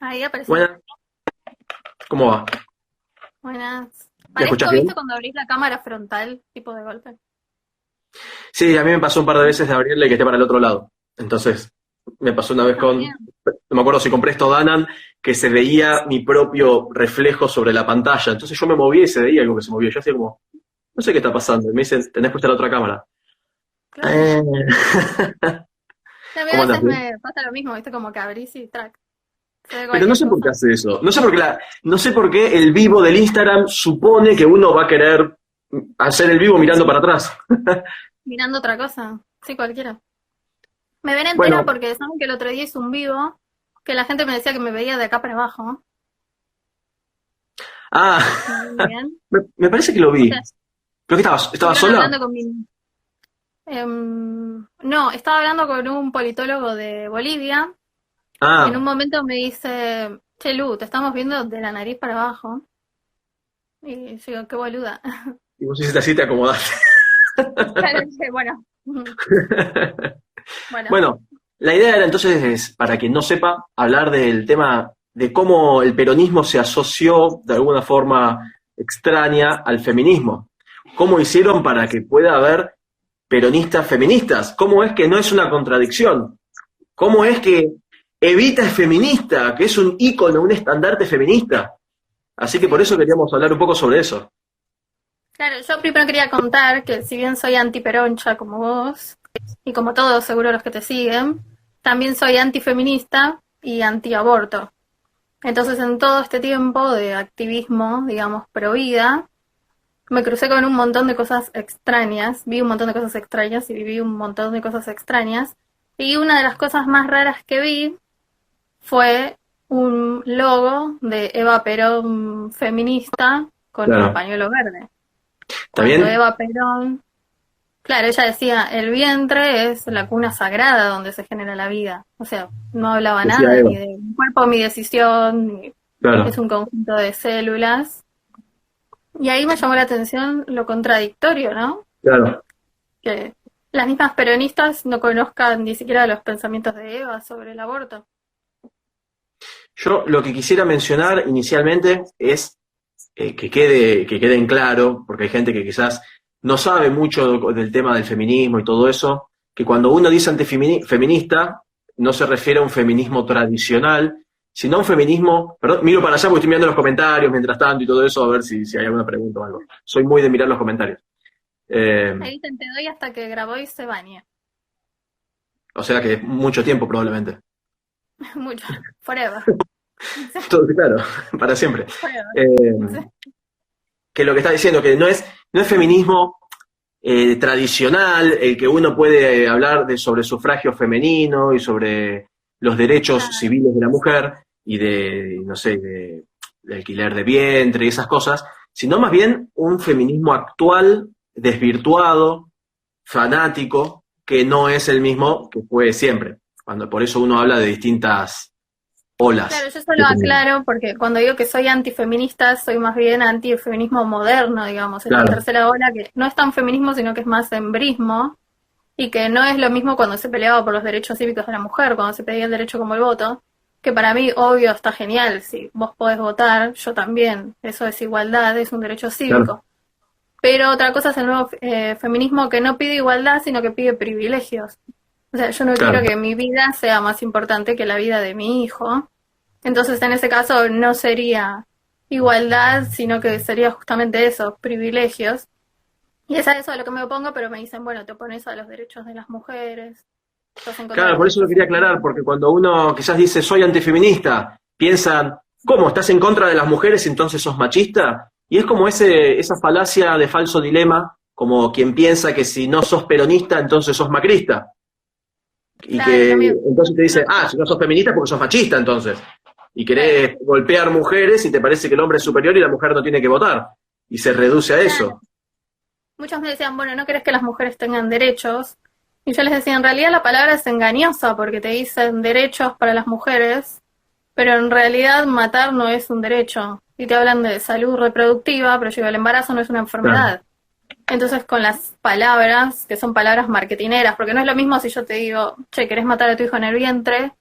Ahí aparecí. Buenas, ¿cómo va? Buenas. ¿Me escuchas Parezco, bien? ¿viste cuando abrís la cámara frontal, tipo de golpe? Sí, a mí me pasó un par de veces de abrirle y que esté para el otro lado. Entonces, me pasó una vez con, También. no me acuerdo si compré esto Danan, que se veía mi propio reflejo sobre la pantalla. Entonces yo me movía y se veía algo que se movía. Yo hacía como, no sé qué está pasando. Y me dicen, tenés puesta la otra cámara. Claro. Eh. A mí a ¿Cómo andas? veces ¿Bien? me pasa lo mismo, ¿viste? Como que abrís y track. Se ve Pero no cualquier sé por qué cosa. hace eso. No sé por qué, no sé por qué el vivo del Instagram supone que uno va a querer hacer el vivo mirando para atrás. Mirando otra cosa. Sí, cualquiera. Me ven entera Bueno, porque saben que el otro día hice un vivo que la gente me decía que me veía de acá para abajo. ah, ¿Me ven bien? me parece que lo O vi. sea, ¿Pero qué estabas? ¿Estabas estuvieron sola? hablando con mi... no, estaba hablando con un politólogo de Bolivia. Y en un Ah, momento me dice, che Lu, te estamos viendo de la nariz para abajo. Y yo digo, qué boluda. y vos hiciste así, te acomodaste. Claro, dije, bueno, bueno, Bueno, la idea era entonces, para quien no sepa, hablar del tema de cómo el peronismo se asoció de alguna forma extraña al feminismo. ¿Cómo hicieron para que pueda haber peronistas feministas? ¿Cómo es que no es una contradicción? ¿Cómo es que Evita es feminista, que es un ícono, un estandarte feminista? Así que por eso sí. queríamos hablar un poco sobre eso. Claro, yo primero quería contar que si bien soy antiperoncha como vos, y como todos seguro los que te siguen, también soy antifeminista y antiaborto. Entonces en todo este tiempo de activismo, digamos, pro vida, me crucé con un montón de cosas extrañas, vi un montón de cosas extrañas y viví un montón de cosas extrañas. Y una de las cosas más raras que vi fue un logo de Eva Perón feminista con un Claro. pañuelo verde. Cuando ¿También? Eva Perón, claro, ella decía, el vientre es la cuna sagrada donde se genera la vida. O sea, no hablaba Decía nada Eva. ni de mi cuerpo, mi decisión, es Claro, un conjunto de células. Y ahí me llamó la atención lo contradictorio, ¿no? claro. Que las mismas peronistas no conozcan ni siquiera los pensamientos de Eva sobre el aborto. Yo lo que quisiera mencionar inicialmente es que quede en claro, porque hay gente que quizás no sabe mucho del tema del feminismo y todo eso, que cuando uno dice antifeminista, no se refiere a un feminismo tradicional, sino a un feminismo, perdón, miro para allá porque estoy mirando los comentarios mientras tanto y todo eso, a ver si hay alguna pregunta o algo. Soy muy de mirar los comentarios. Eh, Ahí dicen te doy hasta que grabó y se bañe. o sea que mucho tiempo probablemente. Mucho. Forever. Sí, Todo claro, para siempre. forever. Sí. Eh, que lo que está diciendo, que no es feminismo tradicional, el que uno puede hablar sobre sufragio femenino y sobre los derechos Claro. civiles de la mujer y no sé, de alquiler de vientre y esas cosas, sino más bien un feminismo actual, desvirtuado, fanático, que no es el mismo que fue siempre. Por eso uno habla de distintas Claro, olas yo solo de feminismo. aclaro porque cuando digo que soy antifeminista, soy más bien anti-feminismo moderno, digamos, esta Claro, tercera ola que no es tan feminismo, sino que es más embrismo y que no es lo mismo cuando se peleaba por los derechos cívicos de la mujer, cuando se pedía el derecho como el voto, que para mí, obvio, está genial, si vos podés votar, yo también, eso es igualdad, es un derecho claro, cívico. Pero otra cosa es el nuevo feminismo que no pide igualdad, sino que pide privilegios. O sea, yo no quiero claro. que mi vida sea más importante que la vida de mi hijo. Entonces, en ese caso, no sería igualdad, sino que sería justamente eso, privilegios. Y es a eso a lo que me opongo, pero me dicen, bueno, te opones a los derechos de las mujeres, estás en contra de Claro, los por eso lo derechos quería aclarar, sexuales. porque cuando uno quizás dice soy antifeminista, piensan, ¿cómo? ¿Estás en contra de las mujeres y entonces sos machista? Y es como esa falacia de falso dilema, como quien piensa que si no sos peronista, entonces sos macrista. Y Claro, en que cambio, entonces te no, dice, ah, si no sos feminista es porque sos machista entonces. Y claro, querés golpear mujeres y te parece que el hombre es superior y la mujer no tiene que votar. Y se reduce a claro. eso. Muchos me decían, bueno, ¿no querés que las mujeres tengan derechos? Y yo les decía, en realidad la palabra es engañosa porque te dicen derechos para las mujeres, pero en realidad matar no es un derecho. Y te hablan de salud reproductiva, pero yo digo, el embarazo no es una Claro, enfermedad. Entonces, con las palabras, que son palabras marketineras, porque no es lo mismo si yo te digo, che, ¿querés matar a tu hijo en el vientre?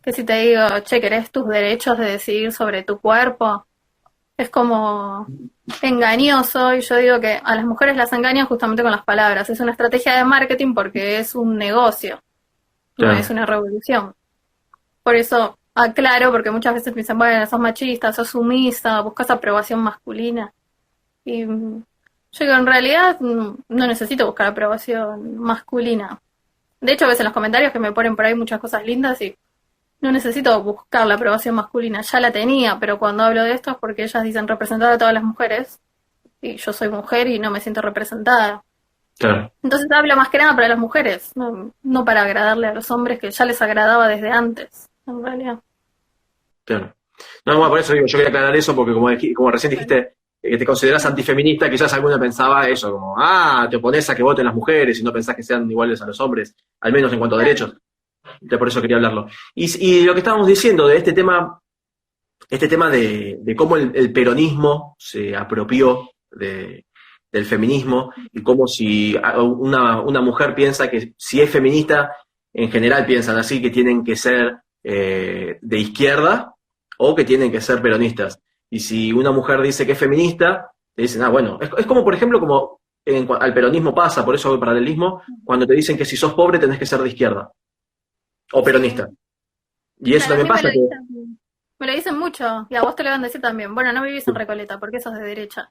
que si te digo, che, ¿querés tus derechos de decidir sobre tu cuerpo? Es como engañoso, y yo digo que a las mujeres las engañan justamente con las palabras. Es una estrategia de marketing porque es un negocio, no Claro, es una revolución. Por eso aclaro, porque muchas veces me dicen, bueno, sos machista, sos sumisa, buscas aprobación masculina. Y yo digo, en realidad no necesito buscar aprobación masculina. De hecho, ves en los comentarios que me ponen por ahí muchas cosas lindas y no necesito buscar la aprobación masculina, ya la tenía, pero cuando hablo de esto es porque ellas dicen representar a todas las mujeres y yo soy mujer y no me siento representada. claro, Entonces hablo más que nada para las mujeres, no para agradarle a los hombres que ya les agradaba desde antes, en realidad. claro. No, bueno, por eso digo, yo quería aclarar eso porque como recién dijiste que te consideras antifeminista, quizás alguna pensaba eso, como, te opones a que voten las mujeres y no pensás que sean iguales a los hombres, al menos en cuanto a Claro. derechos. Entonces, por eso quería hablarlo. Y lo que estábamos diciendo de este tema de cómo el peronismo se apropió del feminismo y cómo si una mujer piensa que si es feminista, en general piensan así, que tienen que ser de izquierda o que tienen que ser peronistas. Y si una mujer dice que es feminista, le dicen, bueno, es como por ejemplo, como al peronismo pasa, por eso hago el paralelismo, cuando te dicen que si sos pobre tenés que ser de izquierda o Sí, peronista. Y eso claro, a también mí pasa que, me lo dicen mucho y a vos te lo van a decir también. Bueno, no vivís en Recoleta porque sos de derecha.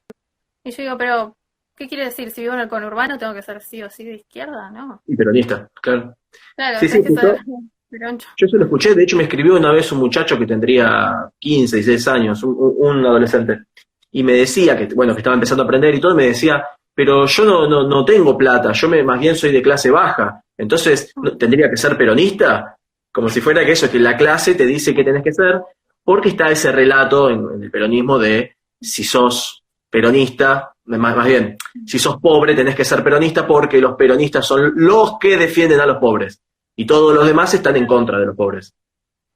Y yo digo, pero ¿qué quiere decir? Si vivo en el conurbano tengo que ser sí o sí de izquierda, ¿no? y peronista, claro. Claro, Sí, sí, tenés que ser justo. peroncho. Yo se lo escuché, de hecho me escribió una vez un muchacho que tendría 15, 16 años, un adolescente, y me decía que, bueno, que estaba empezando a aprender y todo, y me decía, pero yo no tengo plata, más bien soy de clase baja, entonces tendría que ser peronista, como si fuera que eso, que la clase te dice que tenés que ser, porque está ese relato en el peronismo de si sos peronista, más bien, si sos pobre tenés que ser peronista porque los peronistas son los que defienden a los pobres y todos los demás están en contra de los pobres.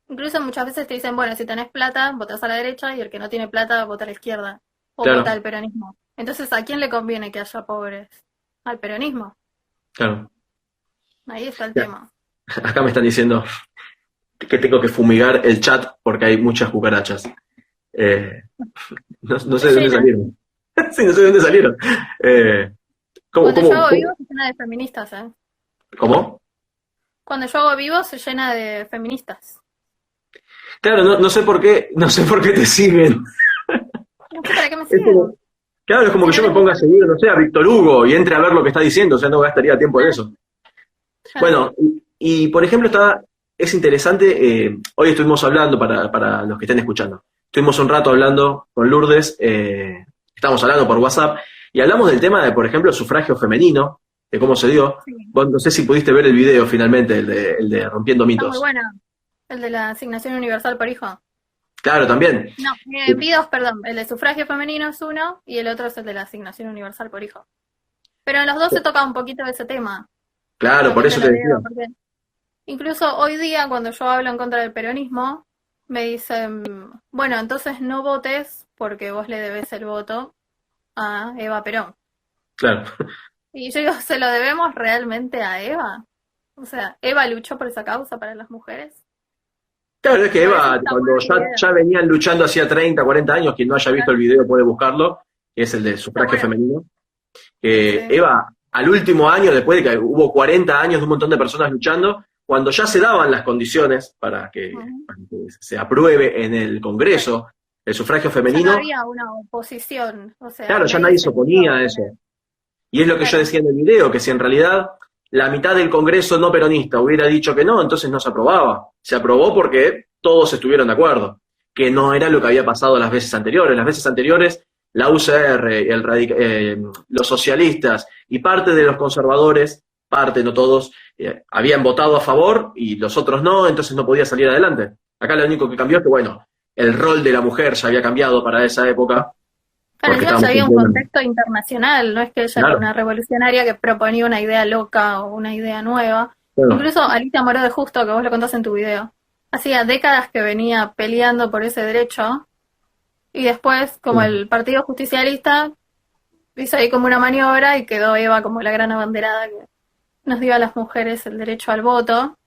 Incluso muchas veces te dicen, bueno, si tenés plata, votás a la derecha y el que no tiene plata, vota a la izquierda o vota Claro, al peronismo. Entonces, ¿a quién le conviene que haya pobres? Al peronismo. claro. Ahí está el Ya. tema. Acá me están diciendo que tengo que fumigar el chat porque hay muchas cucarachas. Eh, no sé Se de dónde llena. salieron. Sí, no sé de dónde salieron. Eh, ¿cómo, Cuando yo cómo, hago vivo cómo, se llena de feministas, ¿eh? cómo? Cuando yo hago vivo se llena de feministas. Claro, no sé por qué, no sé por qué te siguen. No sé para qué me Es como, siguen. claro, es como Si que no yo me les ponga gusta a lo seguir, que no sé, a Víctor Hugo y entre a ver lo que está diciendo, o sea, no gastaría tiempo en eso. claro. Bueno, por ejemplo, es interesante, hoy estuvimos hablando, para los que estén escuchando, estuvimos un rato hablando con Lourdes, estamos hablando por WhatsApp, y hablamos del tema de, por ejemplo, el sufragio femenino, de cómo se dio. Sí. Vos no sé si pudiste ver el video finalmente, el de Rompiendo Está muy Mitos. buena. El de la asignación universal por hijo. Claro, también. No, vi dos, perdón. El de sufragio femenino es uno y el otro es el de la asignación universal por hijo. Pero en los dos se toca un poquito de ese tema. Claro, por También te eso lo te decía. digo, porque incluso hoy día cuando yo hablo en contra del peronismo, me dicen, bueno, entonces no votes porque vos le debes el voto a Eva Perón. Claro. Y yo digo, ¿se lo debemos realmente a Eva? O sea, ¿Eva luchó por esa causa para las mujeres? Claro, es que Me parece que Eva, está cuando bueno el video. ya venían luchando hacía 30, 40 años, quien no haya visto el Claro, video puede buscarlo, que es el de está sufragio bueno. femenino. Sí. Eva, al último año, después de que hubo 40 años de un montón de personas luchando, cuando ya se daban las condiciones Ujú. para que se apruebe en el Congreso el sufragio Ya no femenino, había una oposición, o sea, claro, ya nadie nadie se se iba a oponía a eso. oponer. Y es lo que yo Claro. decía en el video, que si en realidad la mitad del Congreso no peronista hubiera dicho que no, entonces no se aprobaba. Se aprobó porque todos estuvieron de acuerdo, que no era lo que había pasado las veces anteriores. Las veces anteriores, la UCR, los socialistas y parte de los conservadores, parte, no todos, habían votado a favor y los otros no, entonces no podía salir adelante. Acá lo único que cambió es que, bueno, el rol de la mujer ya había cambiado para esa época, Claro, porque encima ya estábamos había en un pleno. contexto internacional, no es que ella era Claro, una revolucionaria que proponía una idea loca o una idea nueva. claro, Incluso Alicia Moró de Justo, que vos lo contás en tu video, hacía décadas que venía peleando por ese derecho y después, como claro. el Partido Justicialista, hizo ahí como una maniobra y quedó Eva como la gran abanderada que nos dio a las mujeres el derecho al voto.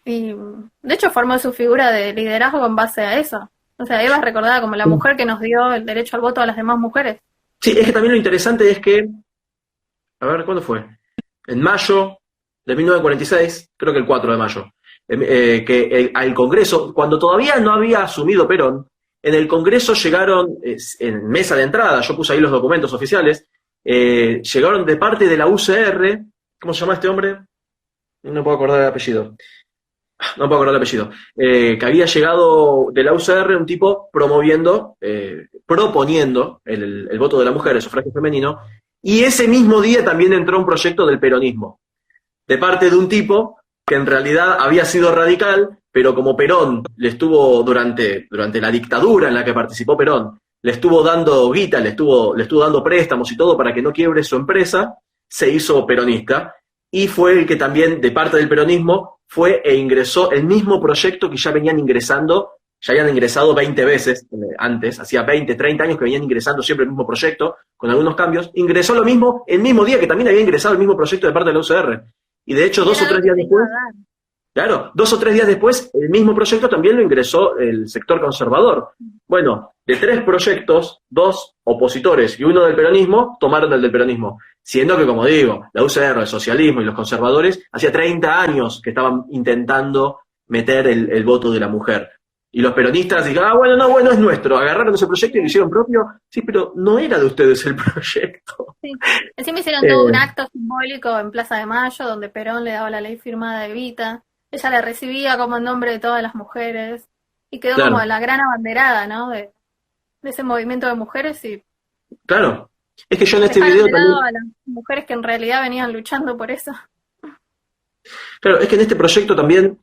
Y de hecho formó su figura de liderazgo en base a eso. O sea, Eva es recordada como la mujer que nos dio el derecho al voto a las demás mujeres. Sí, es que también lo interesante es que, a ver, ¿cuándo fue? En mayo de 1946, creo que el 4 de mayo, al Congreso, cuando todavía no había asumido Perón, en el Congreso llegaron, en mesa de entrada, yo puse ahí los documentos oficiales, llegaron de parte de la UCR, ¿cómo se llama este hombre? No puedo acordar el apellido. No puedo acordar el apellido. Que había llegado de la UCR un tipo proponiendo el voto de la mujer, el sufragio femenino, y ese mismo día también entró un proyecto del peronismo, de parte de un tipo que en realidad había sido radical, pero como Perón le estuvo durante la dictadura en la que participó Perón, le estuvo dando guita, le estuvo dando préstamos y todo para que no quiebre su empresa, se hizo peronista, y fue el que también, de parte del peronismo, fue e ingresó el mismo proyecto que ya venían ingresando, ya habían ingresado 20 veces antes, hacía 20, 30 años que venían ingresando siempre el mismo proyecto, con algunos cambios, ingresó lo mismo el mismo día que también había ingresado el mismo proyecto de parte de la UCR. Y de hecho, 2 o 3 días después, claro, 2 o 3 días después, el mismo proyecto también lo ingresó el sector conservador. Bueno, de 3 proyectos, 2 opositores y 1 del peronismo tomaron el del peronismo. Siendo que, como digo, la UCR, el socialismo y los conservadores, hacía 30 años que estaban intentando meter el voto de la mujer. Y los peronistas dijeron, bueno, es nuestro. Agarraron ese proyecto y lo hicieron propio. Sí, pero no era de ustedes el proyecto. Sí. Encima hicieron todo un acto simbólico en Plaza de Mayo, donde Perón le daba la ley firmada de Evita. Ella la recibía como en nombre de todas las mujeres. Y quedó Claro. como la gran abanderada, ¿no? De ese movimiento de mujeres y Claro. Es que yo en este dejaron video de lado también... a las mujeres que en realidad venían luchando por eso. Claro, es que en este proyecto también...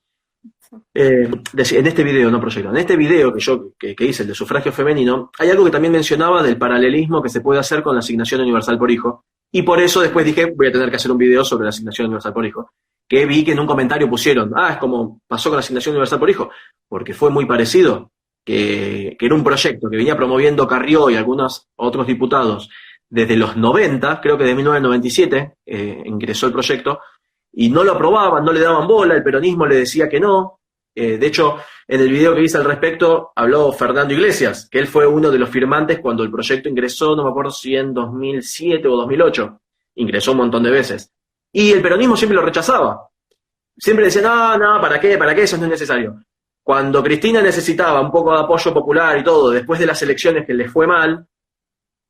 en este video, no proyecto, en este video que hice, el de sufragio femenino, hay algo que también mencionaba del paralelismo que se puede hacer con la asignación universal por hijo, y por eso después dije, voy a tener que hacer un video sobre la asignación universal por hijo, que vi que en un comentario pusieron, es como pasó con la asignación universal por hijo, porque fue muy parecido, que era un proyecto que venía promoviendo Carrió y algunos otros diputados desde los 90, creo que de 1997 ingresó el proyecto, y no lo aprobaban, no le daban bola, el peronismo le decía que no. De hecho, en el video que hice al respecto, habló Fernando Iglesias, que él fue uno de los firmantes cuando el proyecto ingresó, no me acuerdo si en 2007 o 2008, ingresó un montón de veces. Y el peronismo siempre lo rechazaba. Siempre decía, no, ¿para qué? Eso no es necesario. Cuando Cristina necesitaba un poco de apoyo popular y todo, después de las elecciones que les fue mal,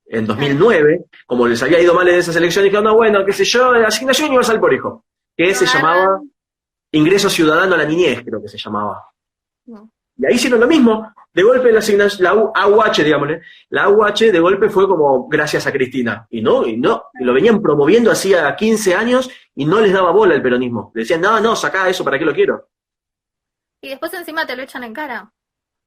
en 2009, como les había ido mal en esas elecciones, dijeron, qué sé yo, asignación universal por hijo, que se llamaba Ingreso Ciudadano a la Niñez, creo que se llamaba. No. Y ahí hicieron lo mismo. De golpe la asignación, la AUH, digámosle, la AUH de golpe fue como gracias a Cristina. Y lo venían promoviendo hacía 15 años y no les daba bola el peronismo. Decían, no, sacá eso, ¿para qué lo quiero? Y después encima te lo echan en cara.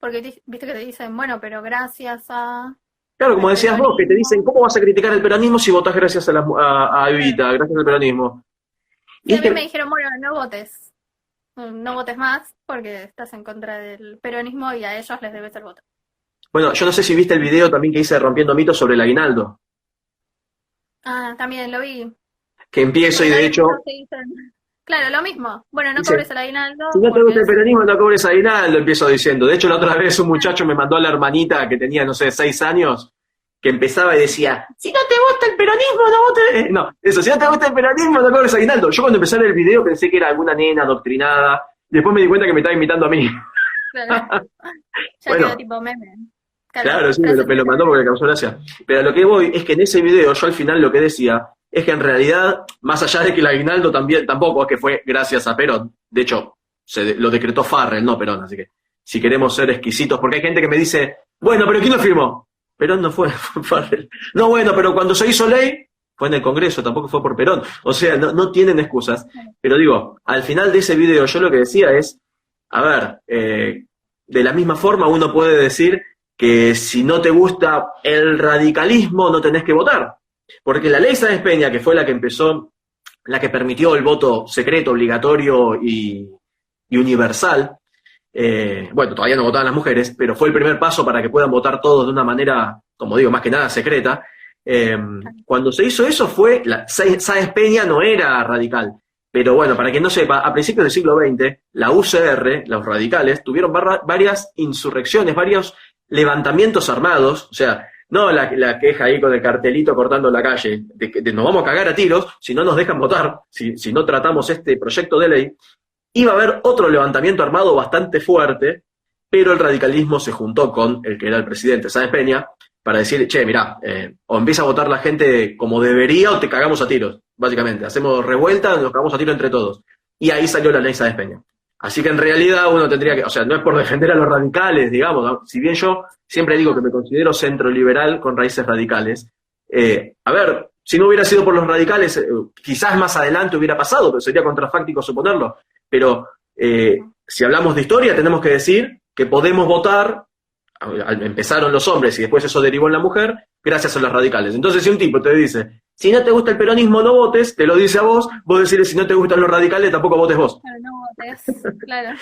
Porque viste que te dicen, bueno, pero gracias a... Claro, como decías vos, que te dicen, ¿cómo vas a criticar el peronismo si votás gracias a Evita, gracias al peronismo? Y a mí me dijeron, bueno, no votes más porque estás en contra del peronismo y a ellos les debes el voto. Bueno, yo no sé si viste el video también que hice Rompiendo Mitos sobre el aguinaldo. También lo vi. Que empiezo y de hecho... Claro, lo mismo. Bueno, no dice, cobres el aguinaldo. Si no te gusta el peronismo, no cobres aguinaldo, empiezo diciendo. De hecho, la otra vez un muchacho me mandó a la hermanita que tenía, 6 años, que empezaba y decía, si no te gusta el peronismo, no votes... si no te gusta el peronismo, no cobres aguinaldo. Yo cuando empecé el video pensé que era alguna nena adoctrinada, después me di cuenta que me estaba imitando a mí. Claro. Ya quedó tipo meme. Claro, sí, me lo mandó porque le causó gracia. Pero a lo que voy es que en ese video yo al final lo que decía es que en realidad, más allá de que el aguinaldo tampoco es que fue gracias a Perón, de hecho, lo decretó Farrell, no Perón, así que si queremos ser exquisitos, porque hay gente que me dice, bueno, pero ¿quién lo firmó? Perón no fue Farrell. No, bueno, pero cuando se hizo ley, fue en el Congreso, tampoco fue por Perón. O sea, no tienen excusas. Pero digo, al final de ese video yo lo que decía es, a ver, de la misma forma uno puede decir que si no te gusta el radicalismo no tenés que votar. Porque la ley Sáenz Peña, que fue la que empezó, la que permitió el voto secreto, obligatorio y universal, todavía no votaban las mujeres, pero fue el primer paso para que puedan votar todos de una manera, como digo, más que nada secreta. Cuando se hizo eso Sáenz Peña no era radical. Pero bueno, para quien no sepa, a principios del siglo XX, la UCR, los radicales, tuvieron varias insurrecciones, varios levantamientos armados, o sea, no la queja ahí con el cartelito cortando la calle, de nos vamos a cagar a tiros si no nos dejan votar, si no tratamos este proyecto de ley. Iba a haber otro levantamiento armado bastante fuerte, pero el radicalismo se juntó con el que era el presidente, Sáenz Peña, para decir, che, mirá, o empieza a votar la gente como debería o te cagamos a tiros, básicamente. Hacemos revuelta, nos cagamos a tiros entre todos. Y ahí salió la ley Sáenz Peña. Así que en realidad uno tendría que, o sea, no es por defender a los radicales, digamos, ¿no? Si bien yo siempre digo que me considero centro liberal con raíces radicales, a ver, si no hubiera sido por los radicales, quizás más adelante hubiera pasado, pero sería contrafáctico suponerlo. Pero si hablamos de historia, tenemos que decir que podemos votar, empezaron los hombres y después eso derivó en la mujer, gracias a los radicales. Entonces, si un tipo te dice, si no te gusta el peronismo, no votes, te lo dice a vos decirle, si no te gustan los radicales, tampoco votes vos. Claro, no votes, claro.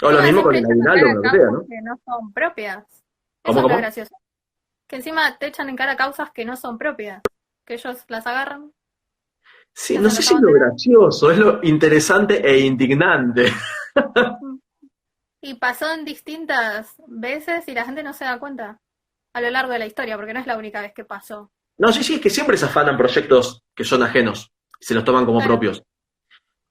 O lo mismo con el aguinaldo, lo que sea, ¿no? Que no son propias. ¿Cómo, Eso cómo? es gracioso. Que encima te echan en cara causas que no son propias. Que ellos las agarran. Sí, no sé si es lo gracioso, es lo interesante e indignante. Y pasó en distintas veces y la gente no se da cuenta a lo largo de la historia, porque no es la única vez que pasó. No, sí, es que siempre se afanan proyectos que son ajenos, se los toman como propios.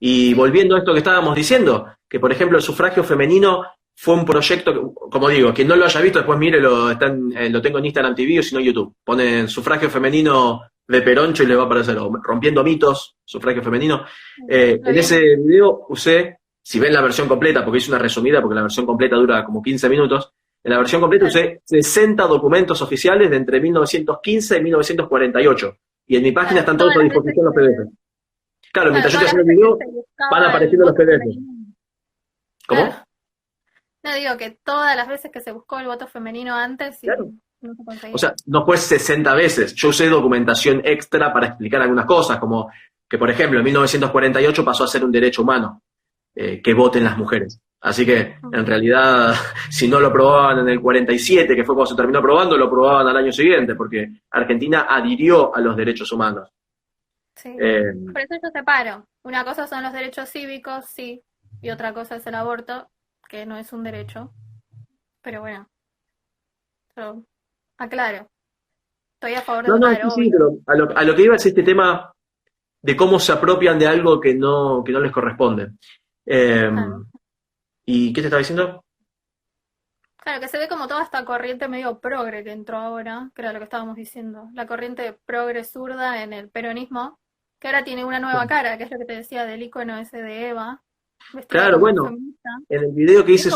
Y volviendo a esto que estábamos diciendo, que por ejemplo el sufragio femenino fue un proyecto, como digo, quien no lo haya visto, después mírelo, lo tengo en Instagram TV o si no YouTube. Ponen sufragio femenino de Peroncho y le va a aparecer, o rompiendo mitos, sufragio femenino. En ese video usé, si ven la versión completa, porque hice una resumida, porque la versión completa dura como 15 minutos, en la versión completa usé 60 documentos oficiales de entre 1915 y 1948. Y en mi página están todos a disposición los PDF. Claro, mientras yo estoy haciendo el video, van apareciendo los PDF. ¿Cómo? No, digo que todas las veces que se buscó el voto femenino antes y claro. No se conseguía. O sea, no fue 60 veces. Yo usé documentación extra para explicar algunas cosas, como que, por ejemplo, en 1948 pasó a ser un derecho humano que voten las mujeres. Así que, en realidad, si no lo aprobaban en el 47, que fue cuando se terminó aprobando, lo aprobaban al año siguiente, porque Argentina adhirió a los derechos humanos. Sí. Por eso yo separo. Una cosa son los derechos cívicos, sí, y otra cosa es el aborto, que no es un derecho. Pero bueno, yo aclaro. Estoy a favor de votar, sí, pero a lo que iba es este tema de cómo se apropian de algo que no les corresponde. ¿Y qué te estaba diciendo? Claro, que se ve como toda esta corriente medio progre que entró ahora, que era lo que estábamos diciendo. La corriente progre zurda en el peronismo, que ahora tiene una nueva cara, que es lo que te decía del icono ese de Eva. Claro, bueno, en el video que hice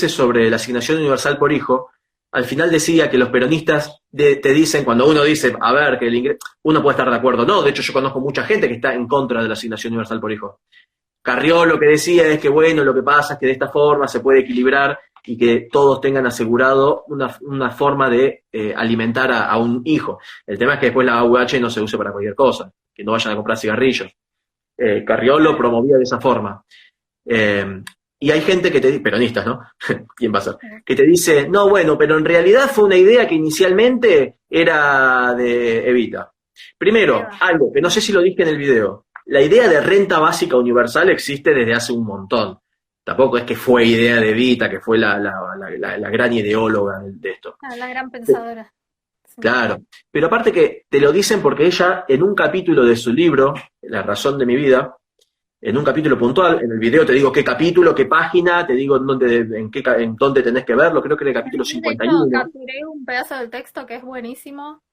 sobre la asignación universal por hijo, al final decía que los peronistas te dicen, cuando uno dice, a ver, que el ingreso, uno puede estar de acuerdo, no, de hecho yo conozco mucha gente que está en contra de la asignación universal por hijo. Carrió lo que decía es que, bueno, lo que pasa es que de esta forma se puede equilibrar y que todos tengan asegurado una forma de alimentar a un hijo. El tema es que después la AUH no se use para cualquier cosa, que no vayan a comprar cigarrillos. Carrió lo promovía de esa forma. Y hay gente que te dice, peronistas, ¿no? ¿Quién va a ser? Que te dice, no, bueno, pero en realidad fue una idea que inicialmente era de Evita. Primero, algo que no sé si lo dije en el video. La idea de renta básica universal existe desde hace un montón. Tampoco es que fue idea de Evita, que fue la gran ideóloga de esto. La gran pensadora. Sí. Claro. Pero aparte que te lo dicen porque ella, en un capítulo de su libro, La razón de mi vida, en un capítulo puntual, en el video te digo qué capítulo, qué página, te digo en dónde tenés que verlo, creo que en el capítulo 51. Capturé un pedazo del texto que es buenísimo,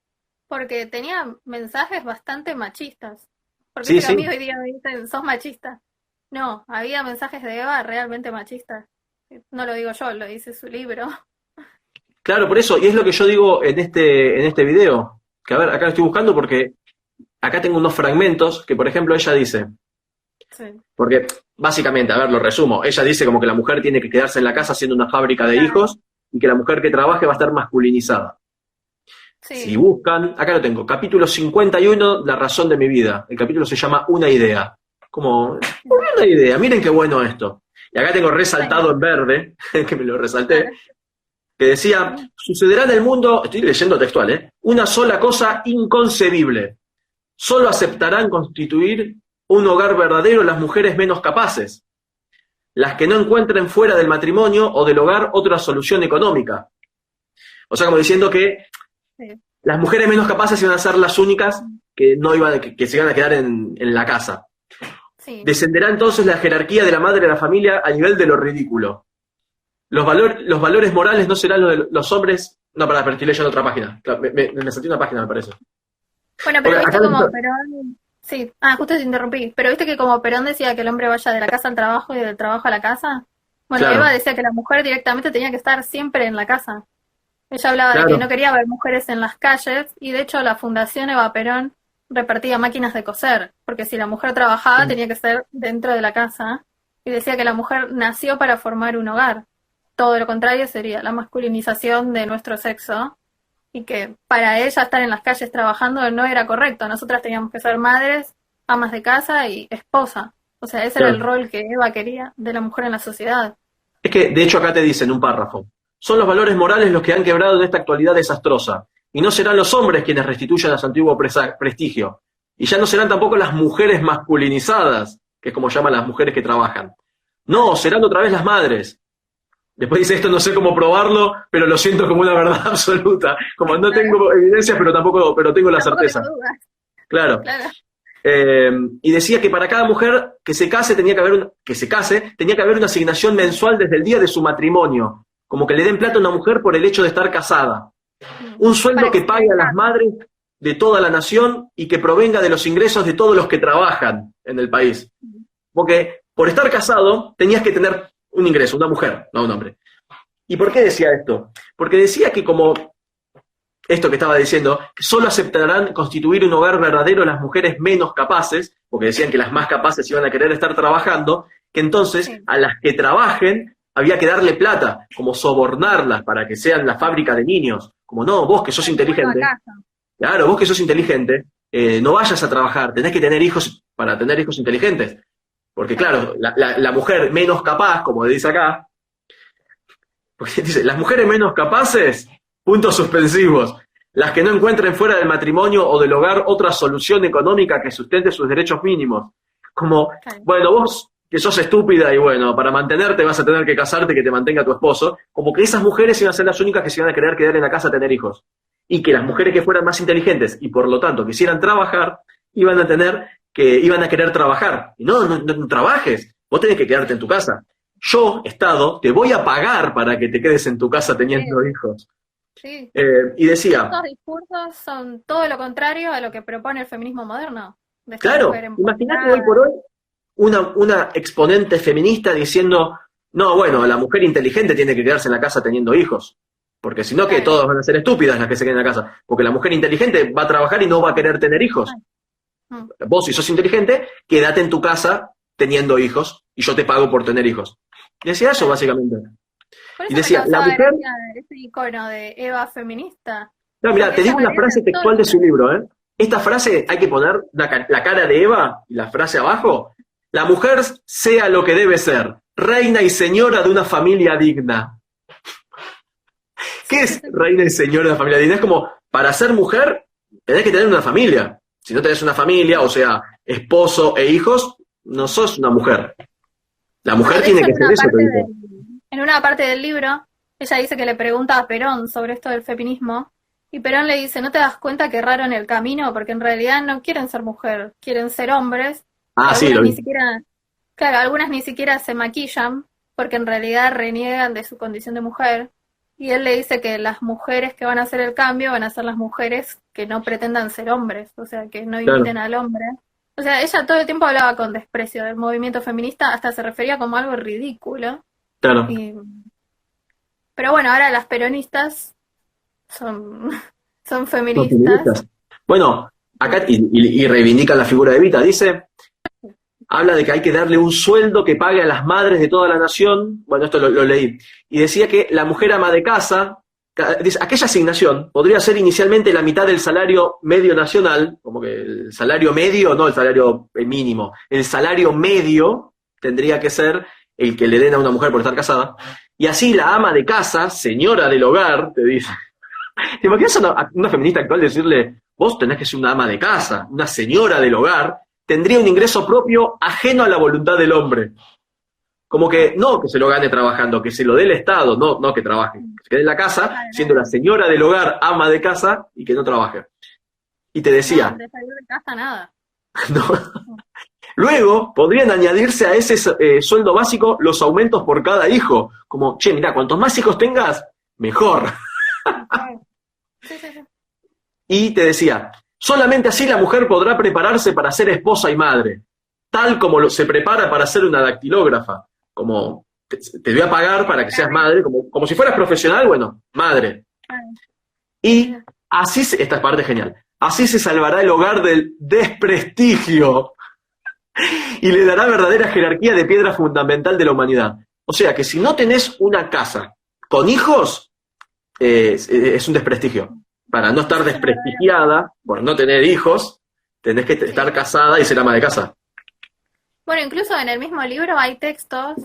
porque tenía mensajes bastante machistas. Porque a mí hoy día me dicen, sos machista. No, había mensajes de Eva realmente machistas. No lo digo yo, lo dice su libro. Claro, por eso, y es lo que yo digo en este video. Que a ver, acá lo estoy buscando porque acá tengo unos fragmentos que, por ejemplo, ella dice. Sí. Porque, básicamente, a ver, lo resumo. Ella dice como que la mujer tiene que quedarse en la casa haciendo una fábrica de hijos y que la mujer que trabaje va a estar masculinizada. Sí. Si buscan, acá lo tengo, capítulo 51, La razón de mi vida. El capítulo se llama Una idea. Como, una idea, miren qué bueno esto. Y acá tengo resaltado en verde, que me lo resalté, que decía, sucederá en el mundo, estoy leyendo textual, una sola cosa inconcebible. solo aceptarán constituir un hogar verdadero las mujeres menos capaces, las que no encuentren fuera del matrimonio o del hogar otra solución económica. O sea, como diciendo que Sí. las mujeres menos capaces iban a ser las únicas que no iban, que se iban a quedar en la casa. Sí. Descenderá entonces la jerarquía de la madre de la familia a nivel de lo ridículo. Los valores morales no serán los de los hombres. No, pará, estoy leyendo otra página. Claro, me salté una página, me parece. Bueno, pero Porque viste acá como Perón... Sí, justo te interrumpí. Pero viste que como Perón decía que el hombre vaya de la casa al trabajo y del trabajo a la casa. Bueno, Claro. Eva decía que la mujer directamente tenía que estar siempre en la casa. Ella hablaba de que Claro. no quería ver mujeres en las calles y de hecho la Fundación Eva Perón repartía máquinas de coser, porque si la mujer trabajaba tenía que ser dentro de la casa y decía que la mujer nació para formar un hogar. Todo lo contrario sería la masculinización de nuestro sexo y que para ella estar en las calles trabajando no era correcto. Nosotras teníamos que ser madres, amas de casa y esposa. O sea, ese era el Claro. rol que Eva quería de la mujer en la sociedad. Es que, de hecho, acá te dicen un párrafo. Son los valores morales los que han quebrado en esta actualidad desastrosa. Y no serán los hombres quienes restituyan a su antiguo prestigio. Y ya no serán tampoco las mujeres masculinizadas, que es como llaman las mujeres que trabajan. No, serán otra vez las madres. Después dice esto, no sé cómo probarlo, pero lo siento como una verdad absoluta. Como no tengo evidencias, pero tengo la Tampoco certeza. tengo dudas, Claro. claro. Y decía que para cada mujer que se case tenía que haber una asignación mensual desde el día de su matrimonio, como que le den plata a una mujer por el hecho de estar casada. Un sueldo Para que que pague a las se madres de toda la nación y que provenga de los ingresos de todos los que trabajan en el país. Porque por estar casado tenías que tener un ingreso, una mujer, no un hombre. ¿Y por qué decía esto? Porque decía que como esto que estaba diciendo, que solo aceptarán constituir un hogar verdadero las mujeres menos capaces, porque decían que las más capaces iban a querer estar trabajando, que entonces Sí. a las que trabajen había que darle plata, como sobornarlas para que sean la fábrica de niños. Como no, vos que sos Vuelvo a inteligente, casa. claro, vos que sos inteligente, no vayas a trabajar, tenés que tener hijos para tener hijos inteligentes. Porque claro, la mujer menos capaz, como dice acá, porque dice, las mujeres menos capaces, puntos suspensivos, las que no encuentren fuera del matrimonio o del hogar otra solución económica que sustente sus derechos mínimos. Como, Claro. bueno, vos que sos estúpida y bueno, para mantenerte vas a tener que casarte, que te mantenga tu esposo, como que esas mujeres iban a ser las únicas que se iban a querer quedar en la casa a tener hijos. Y que las mujeres que fueran más inteligentes y por lo tanto quisieran trabajar, iban a querer trabajar. Y no trabajes, vos tenés que quedarte en tu casa. Yo, Estado, te voy a pagar para que te quedes en tu casa teniendo hijos. Sí. Y decía, Estos discursos son todo lo contrario a lo que propone el feminismo moderno. De esta claro, mujer imagínate hoy empoderada. por hoy una exponente feminista diciendo, no, bueno, la mujer inteligente tiene que quedarse en la casa teniendo hijos, porque si no que Claro. todas van a ser estúpidas las que se queden en la casa, porque la mujer inteligente va a trabajar y no va a querer tener hijos. Mm. Vos, si sos inteligente, quédate en tu casa teniendo hijos y yo te pago por tener hijos. Decía eso, básicamente. Por Y eso decía, me la causaba mujer... gracia ese icono de Eva feminista. No, mirá, Porque te ella digo una aparece frase en todo textual de el su libro. libro, ¿eh? Esta frase hay que poner la cara de Eva y la frase abajo. La mujer sea lo que debe ser, reina y señora de una familia digna. ¿Qué es reina y señora de una familia digna? Es como, para ser mujer, tenés que tener una familia. Si no tenés una familia, o sea, esposo e hijos, no sos una mujer. La mujer De tiene hecho, que ser eso, te dice. en una parte del libro, ella dice que le pregunta a Perón sobre esto del feminismo, y Perón le dice, ¿no te das cuenta que erraron el camino? Porque en realidad no quieren ser mujer, quieren ser hombres. Ah, Y sí, algunas lo ni vi. siquiera, claro, algunas ni siquiera se maquillan, porque en realidad reniegan de su condición de mujer. Y él le dice que las mujeres que van a hacer el cambio van a ser las mujeres que no pretendan ser hombres, o sea, que no Claro, imiten al hombre. O sea, ella todo el tiempo hablaba con desprecio del movimiento feminista, hasta se refería como algo ridículo. claro. Y- Pero bueno, ahora las peronistas son, son Son feministas. feministas. Bueno, acá y reivindican la figura de Evita. Dice, habla de que hay que darle un sueldo que pague a las madres de toda la nación. Bueno, esto lo leí. Y decía que la mujer ama de casa, dice, aquella asignación podría ser inicialmente la mitad del salario medio nacional, como que el salario medio, no el salario mínimo, el salario medio tendría que ser el que le den a una mujer por estar casada. Y así la ama de casa, señora del hogar, te dice, ¿Te imaginas a una feminista actual decirle, vos tenés que ser una ama de casa, una señora del hogar, tendría un ingreso propio ajeno a la voluntad del hombre? Como que no que se lo gane trabajando, que se lo dé el Estado, no que trabaje, que se quede en la casa, siendo la señora del hogar, ama de casa, y que no trabaje. Y te decía, No, de salir de casa nada. no. Luego podrían añadirse a ese sueldo básico los aumentos por cada hijo. Como, che, mirá, cuantos más hijos tengas, mejor. Sí, sí, sí. Y te decía, solamente así la mujer podrá prepararse para ser esposa y madre, tal como se prepara para ser una dactilógrafa. Como, te voy a pagar para que seas madre, como si fueras profesional, bueno, madre. Y así, esta parte es genial, así se salvará el hogar del desprestigio y le dará verdadera jerarquía de piedra fundamental de la humanidad. O sea que si no tenés una casa con hijos, es un desprestigio. Para no estar desprestigiada, por no tener hijos, tenés que estar casada y ser ama de casa. Bueno, incluso en el mismo libro hay textos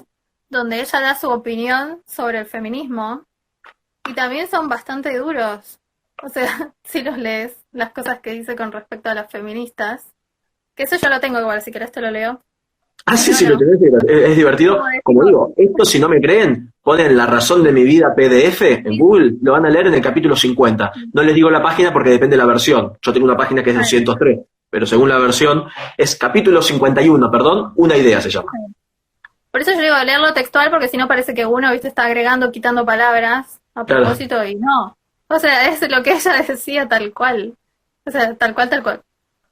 donde ella da su opinión sobre el feminismo y también son bastante duros. O sea, si los lees, las cosas que dice con respecto a las feministas, que eso yo lo tengo igual, si querés te lo leo. Ah, sí, No, sí, lo no. tenés, es divertido. Como digo, esto si no me creen, ponen La razón de mi vida PDF en Google, lo van a leer en el capítulo 50. No les digo la página porque depende de la versión. Yo tengo una página que es 203, pero según la versión es capítulo 51, perdón, una idea se llama. Por eso yo digo leerlo textual, porque si no parece que uno, viste, está agregando, quitando palabras a Claro. propósito y no. O sea, es lo que ella decía tal cual. O sea, tal cual, tal cual.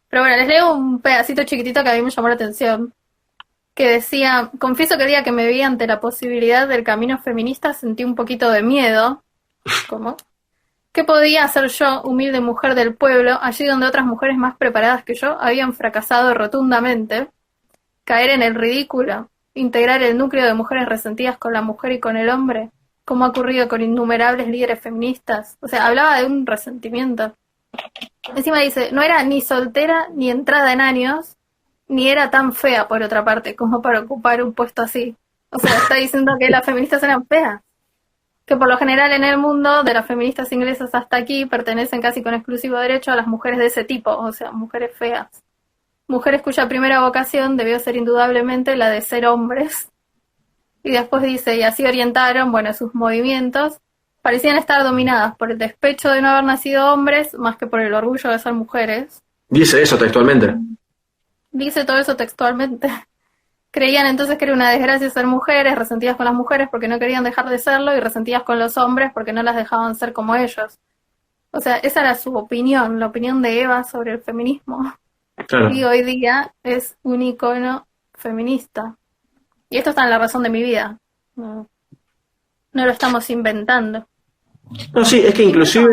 Pero bueno, les leo un pedacito chiquitito que a mí me llamó la atención. Que decía, confieso que el día que me vi ante la posibilidad del camino feminista sentí un poquito de miedo. ¿Cómo? ¿Qué podía hacer yo, humilde mujer del pueblo, allí donde otras mujeres más preparadas que yo habían fracasado rotundamente? Caer en el ridículo, integrar el núcleo de mujeres resentidas con la mujer y con el hombre, como ha ocurrido con innumerables líderes feministas. O sea, hablaba de un resentimiento. Encima dice, no era ni soltera ni entrada en años, ni era tan fea, por otra parte, como para ocupar un puesto así. O sea, está diciendo que las feministas eran feas. Que por lo general en el mundo, de las feministas inglesas hasta aquí, pertenecen casi con exclusivo derecho a las mujeres de ese tipo, o sea, mujeres feas. Mujeres cuya primera vocación debió ser indudablemente la de ser hombres. Y después dice, y así orientaron, bueno, sus movimientos, parecían estar dominadas por el despecho de no haber nacido hombres, más que por el orgullo de ser mujeres. Dice eso textualmente. Dice todo eso textualmente. Creían entonces que era una desgracia ser mujeres, resentidas con las mujeres porque no querían dejar de serlo y resentidas con los hombres porque no las dejaban ser como ellos. O sea, esa era su opinión, la opinión de Eva sobre el feminismo. Claro. Y hoy día es un icono feminista. Y esto está en La razón de mi vida. No, no lo estamos inventando. No, sí, es que inclusive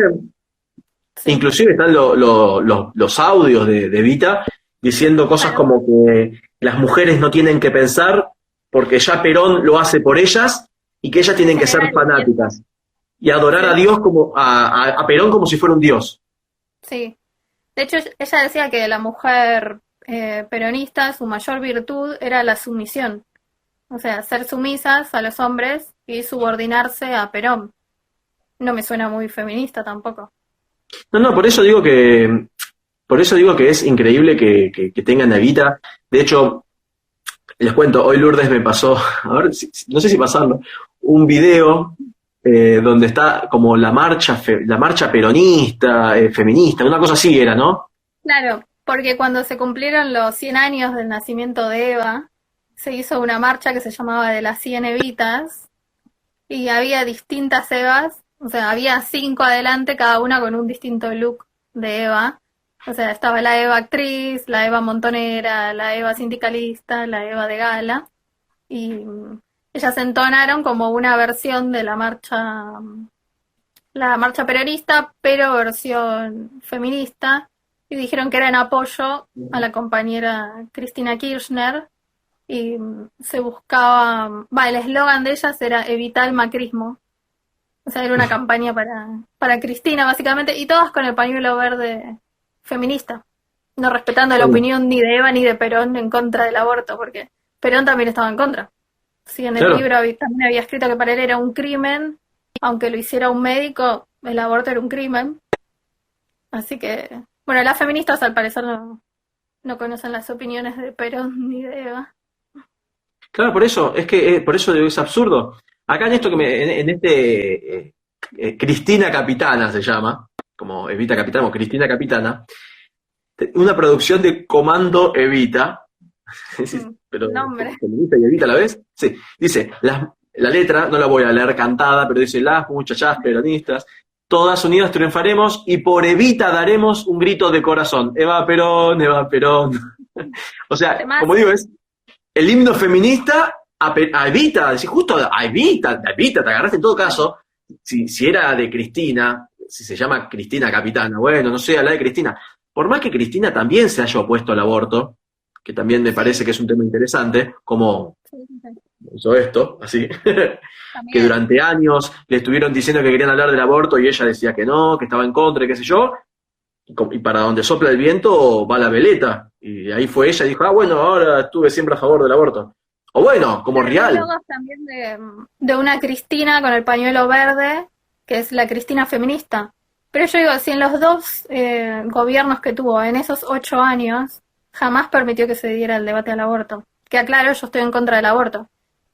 están los audios de Evita diciendo cosas como que las mujeres no tienen que pensar porque ya Perón lo hace por ellas y que ellas tienen que ser fanáticas y adorar a Dios como a Perón como si fuera un dios. Sí. De hecho, ella decía que la mujer peronista, su mayor virtud era la sumisión. O sea, ser sumisas a los hombres y subordinarse a Perón. No me suena muy feminista tampoco. No, por eso digo que es increíble que tengan a Evita. De hecho, les cuento, hoy Lourdes me pasó, a ver, no sé si pasarlo, un video donde está como la marcha peronista, feminista, una cosa así era, ¿no? Claro, porque cuando se cumplieron los 100 años del nacimiento de Eva, se hizo una marcha que se llamaba de las 100 Evitas, y había distintas Evas, o sea, había 5 adelante, cada una con un distinto look de Eva. O sea, estaba la Eva actriz, la Eva montonera, la Eva sindicalista, la Eva de gala, y ellas entonaron como una versión de la marcha peronista, pero versión feminista, y dijeron que era en apoyo a la compañera Cristina Kirchner, y se buscaba, el eslogan de ellas era evitar el macrismo. O sea, era una campaña para Cristina, básicamente, y todas con el pañuelo verde feminista, no respetando la opinión ni de Eva ni de Perón en contra del aborto, porque Perón también estaba en contra. Sí, en el libro también había escrito que para él era un crimen, aunque lo hiciera un médico, el aborto era un crimen. Así que, bueno, las feministas al parecer no conocen las opiniones de Perón ni de Eva. Claro, por eso, es que por eso es absurdo. Acá en esto en este Cristina Capitana se llama, como Evita Capitana o Cristina Capitana, una producción de Comando Evita. Pero Nombre. feminista y Evita a la vez. Sí, dice, la letra, no la voy a leer cantada, pero dice, las muchachas peronistas, todas unidas triunfaremos y por Evita daremos un grito de corazón. Eva Perón, Eva Perón. O sea, Además, como digo, es el himno feminista a Evita, decís, justo a Evita, te agarraste en todo caso, si era de Cristina, si se llama Cristina Capitana, bueno, no sé, habla de Cristina. Por más que Cristina también se haya opuesto al aborto, que también me parece que es un tema interesante, como hizo esto, así, que durante años le estuvieron diciendo que querían hablar del aborto y ella decía que no, que estaba en contra, y qué sé yo, y para donde sopla el viento va la veleta, y ahí fue ella y dijo, bueno, ahora estuve siempre a favor del aborto. O bueno, como Rial. También de una Cristina con el pañuelo verde, que es la Cristina feminista. Pero yo digo, si en los dos gobiernos que tuvo en esos 8 años, jamás permitió que se diera el debate al aborto. Que aclaro, yo estoy en contra del aborto.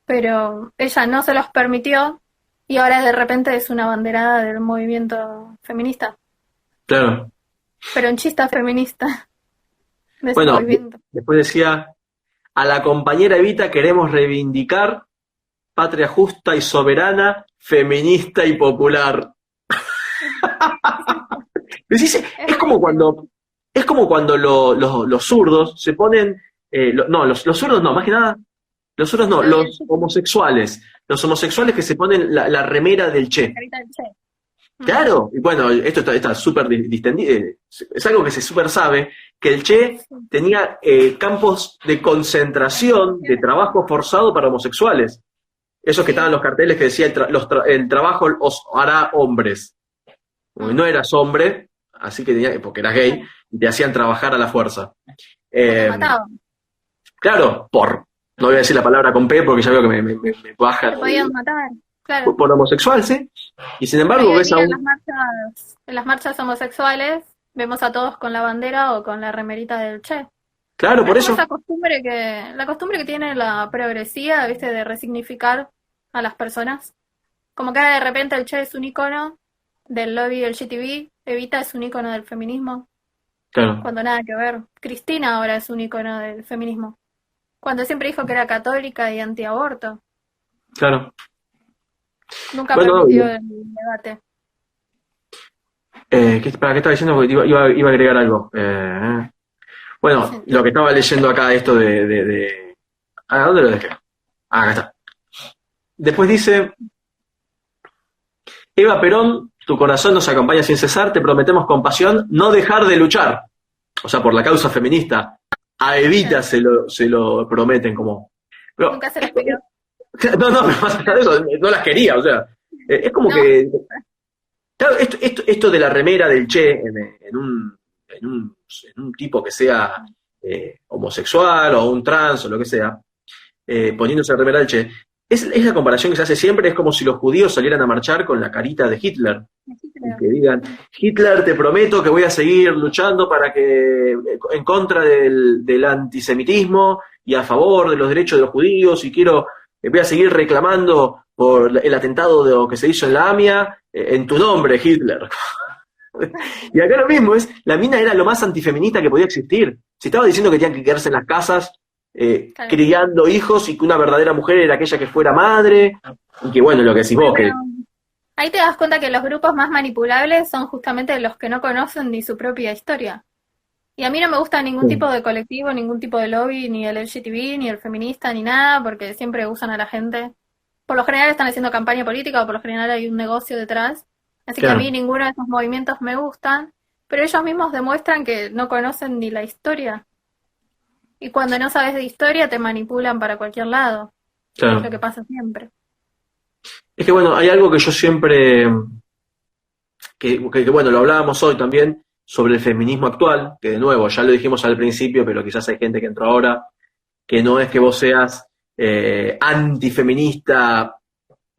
Pero ella no se los permitió y ahora de repente es una abanderada del movimiento feminista. Claro. Peronchista feminista. De bueno, ese movimiento. Después decía, a la compañera Evita queremos reivindicar patria justa y soberana, feminista y popular. Es como cuando los zurdos se ponen, los zurdos no, más que nada, los zurdos no, los homosexuales que se ponen la remera del Che. Claro, y bueno, esto está súper distendido, es algo que se súper sabe, que el Che tenía campos de concentración, de trabajo forzado para homosexuales. Esos que estaban en los carteles que decía el trabajo os hará hombres. No eras hombre, así que porque eras gay, y te hacían trabajar a la fuerza. Claro, no voy a decir la palabra con P porque ya veo que me baja. Te podían matar, claro. Por homosexual, sí. Y sin embargo ves en las marchas homosexuales vemos a todos con la bandera o con la remerita del Che. Claro, por eso. La costumbre que tiene la progresía, ¿viste? De resignificar a las personas. Como que ahora de repente el Che es un icono del lobby LGTB, Evita es un icono del feminismo. Claro. Cuando nada que ver. Cristina ahora es un icono del feminismo. Cuando siempre dijo que era católica y antiaborto. Claro. Nunca permitió el debate. ¿Qué estaba diciendo? Porque iba a agregar algo. Bueno, sí. Lo que estaba leyendo acá, esto de... ¿A dónde lo dejé? Acá está. Después dice... Eva Perón, tu corazón nos acompaña sin cesar, te prometemos con pasión no dejar de luchar. O sea, por la causa feminista. A Evita se lo prometen como... Pero, nunca se las pidió. No, pero más allá de eso, no las quería, o sea, es como que... Claro, esto de la remera del Che en un tipo que sea homosexual o un trans o lo que sea, poniéndose la remera del Che, es la comparación que se hace siempre, es como si los judíos salieran a marchar con la carita de Hitler. Y que digan, Hitler, te prometo que voy a seguir luchando para que en contra del antisemitismo y a favor de los derechos de los judíos y voy a seguir reclamando por el atentado de lo que se hizo en la AMIA en tu nombre, Hitler. Y acá lo mismo la mina era lo más antifeminista que podía existir. Si estaba diciendo que tenían que quedarse en las casas criando hijos y que una verdadera mujer era aquella que fuera madre, y que bueno, lo que decís vos, que... Ahí te das cuenta que los grupos más manipulables son justamente los que no conocen ni su propia historia. Y a mí no me gusta ningún tipo de colectivo, ningún tipo de lobby, ni el LGTB, ni el feminista, ni nada, porque siempre usan a la gente. Por lo general están haciendo campaña política o por lo general hay un negocio detrás. Así que a mí ninguno de esos movimientos me gustan, pero ellos mismos demuestran que no conocen ni la historia. Y cuando no sabes de historia te manipulan para cualquier lado. Claro. Es lo que pasa siempre. Es que bueno, hay algo que yo siempre, que bueno, lo hablábamos hoy también, sobre el feminismo actual, que de nuevo, ya lo dijimos al principio, pero quizás hay gente que entró ahora, que no es que vos seas antifeminista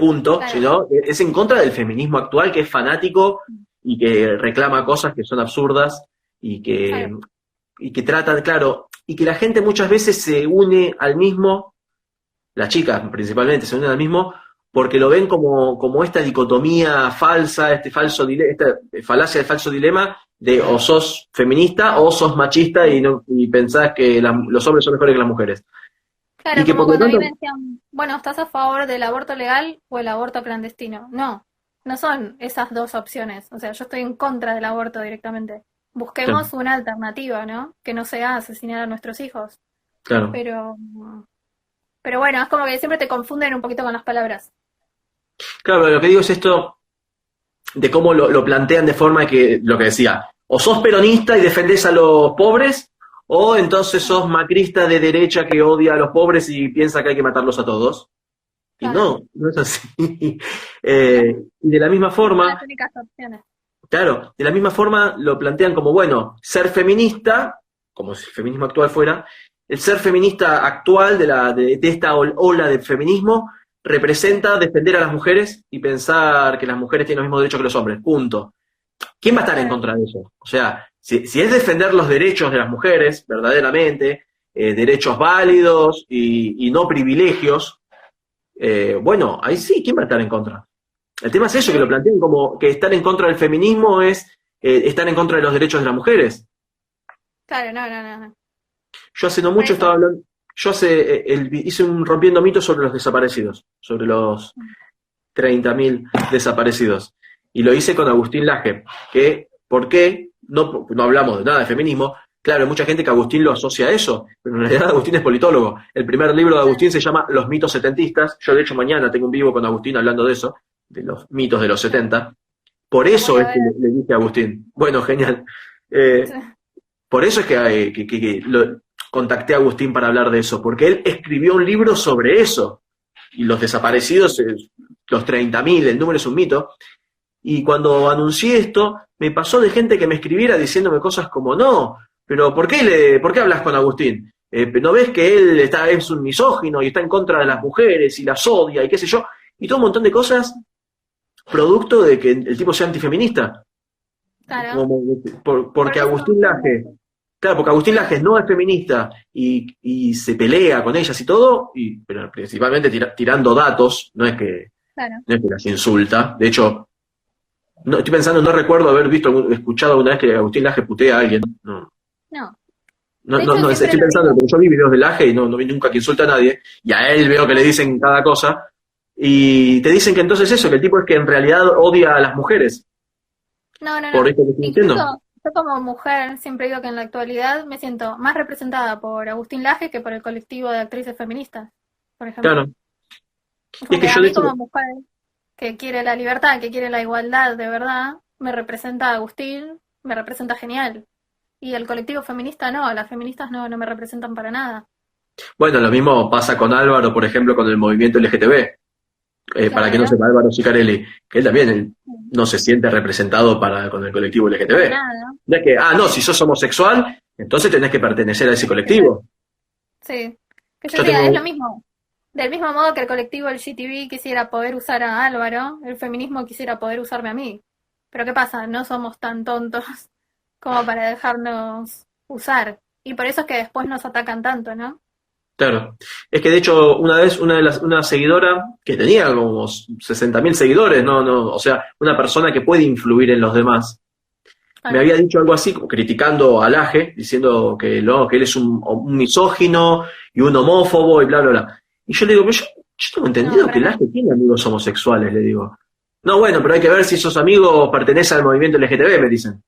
punto, Claro. sino es en contra del feminismo actual que es fanático y que reclama cosas que son absurdas y Claro. que trata, claro, y que la gente muchas veces se une al mismo, las chicas principalmente se unen al mismo, porque lo ven como esta dicotomía falsa, esta falacia del falso dilema de o sos feminista o sos machista y pensás que los hombres son mejores que las mujeres. Y Claro, que como por lo cuando a mí tanto, me decían, bueno, ¿estás a favor del aborto legal o el aborto clandestino? No, no son esas dos opciones. O sea, yo estoy en contra del aborto directamente. claro, Busquemos una alternativa, ¿no? Que no sea asesinar a nuestros hijos. claro. Pero, pero bueno, es como que siempre te confunden un poquito con las palabras. Claro, lo que digo es esto de cómo lo plantean de forma que, lo que decía, o sos peronista y defendés a los pobres, o entonces sos macrista de derecha que odia a los pobres y piensa que hay que matarlos a todos. Y Claro, no es así. Y de la misma son forma, las únicas opciones. claro, de la misma forma lo plantean como, bueno, ser feminista, como si el feminismo actual fuera, el ser feminista actual de esta ola de feminismo representa defender a las mujeres y pensar que las mujeres tienen los mismos derechos que los hombres, punto. ¿Quién va a estar en Claro, contra de eso? O sea, si es defender los derechos de las mujeres, verdaderamente, derechos válidos y no privilegios, bueno, ahí sí, ¿quién va a estar en contra? El tema es eso, que lo sí, plantean como que estar en contra del feminismo es estar en contra de los derechos de las mujeres. claro, no, no, no, no. Yo hace no Por mucho eso. estaba hablando, hice un rompiendo mitos sobre los desaparecidos, sobre los 30.000 desaparecidos. Y lo hice con Agustín Laje, que, ¿por qué? No hablamos de nada de feminismo. Claro, hay mucha gente que Agustín lo asocia a eso, pero en realidad Agustín es politólogo. El primer libro de Agustín se llama Los mitos setentistas. Yo, de hecho, mañana tengo un vivo con Agustín hablando de eso, de los mitos de los 70. Por Lo voy eso a es que ver. le dije a Agustín. Bueno, genial. Eh, Sí, por eso es que contacté a Agustín para hablar de eso, porque él escribió un libro sobre eso. Y los desaparecidos, los 30.000, el número es un mito. Y cuando anuncié esto, me pasó de gente que me escribiera diciéndome cosas como, no, pero ¿por qué hablas con Agustín? ¿No ves que él es un misógino y está en contra de las mujeres y las odia y qué sé yo? Y todo un montón de cosas producto de que el tipo sea antifeminista. claro. Como, Por porque eso, Agustín Laje, claro, porque Agustín sí, Laje no es feminista y se pelea con ellas y todo, pero principalmente tirando datos, claro. no es que las insulta. De hecho, no, estoy pensando, no recuerdo haber escuchado alguna vez que Agustín Laje putea a alguien. No, No. no, De no, hecho, no, siempre estoy lo pensando, digo. porque yo vi videos de Laje y no vi nunca que insulta a nadie, y a él veo que le dicen cada cosa, y te dicen que entonces eso, que el tipo es que en realidad odia a las mujeres, No, no, por no. esto que estoy diciendo. Incluso yo como mujer siempre digo que en la actualidad me siento más representada por Agustín Laje que por el colectivo de actrices feministas, por ejemplo. Claro. Es Y como es que que a yo de mí hecho, como mujer que quiere la libertad, que quiere la igualdad de verdad, me representa Agustín, me representa genial. Y el colectivo feminista no, las feministas no, no me representan para nada. bueno, lo mismo pasa con Álvaro, por ejemplo, con el movimiento LGTB. Para que no Claro, sepa, Álvaro Cicarelli, que él también no se siente representado con el colectivo para LGTB. nada. No es que, no, Sí, si sos homosexual, entonces tenés que pertenecer a ese sí, sí. colectivo. Sí. Que yo Yo diga, es lo tengo, mismo. Del mismo modo que el colectivo LGTB quisiera poder usar a Álvaro, el feminismo quisiera poder usarme a mí. Pero ¿qué pasa? No somos tan tontos como para dejarnos usar. Y por eso es que después nos atacan tanto, ¿no? claro, es que de hecho una vez una seguidora que tenía como 60.000 seguidores, o sea, una persona que puede influir en los demás, me Claro. había dicho algo así, como criticando al Aje, diciendo que, no, que él es un misógino y un homófobo y bla, bla, bla. Y yo le digo, pero yo tengo No, entendido que para el nada. Aje tiene amigos homosexuales, le digo. No, bueno, pero hay que ver si esos amigos pertenecen al movimiento LGTB, me dicen.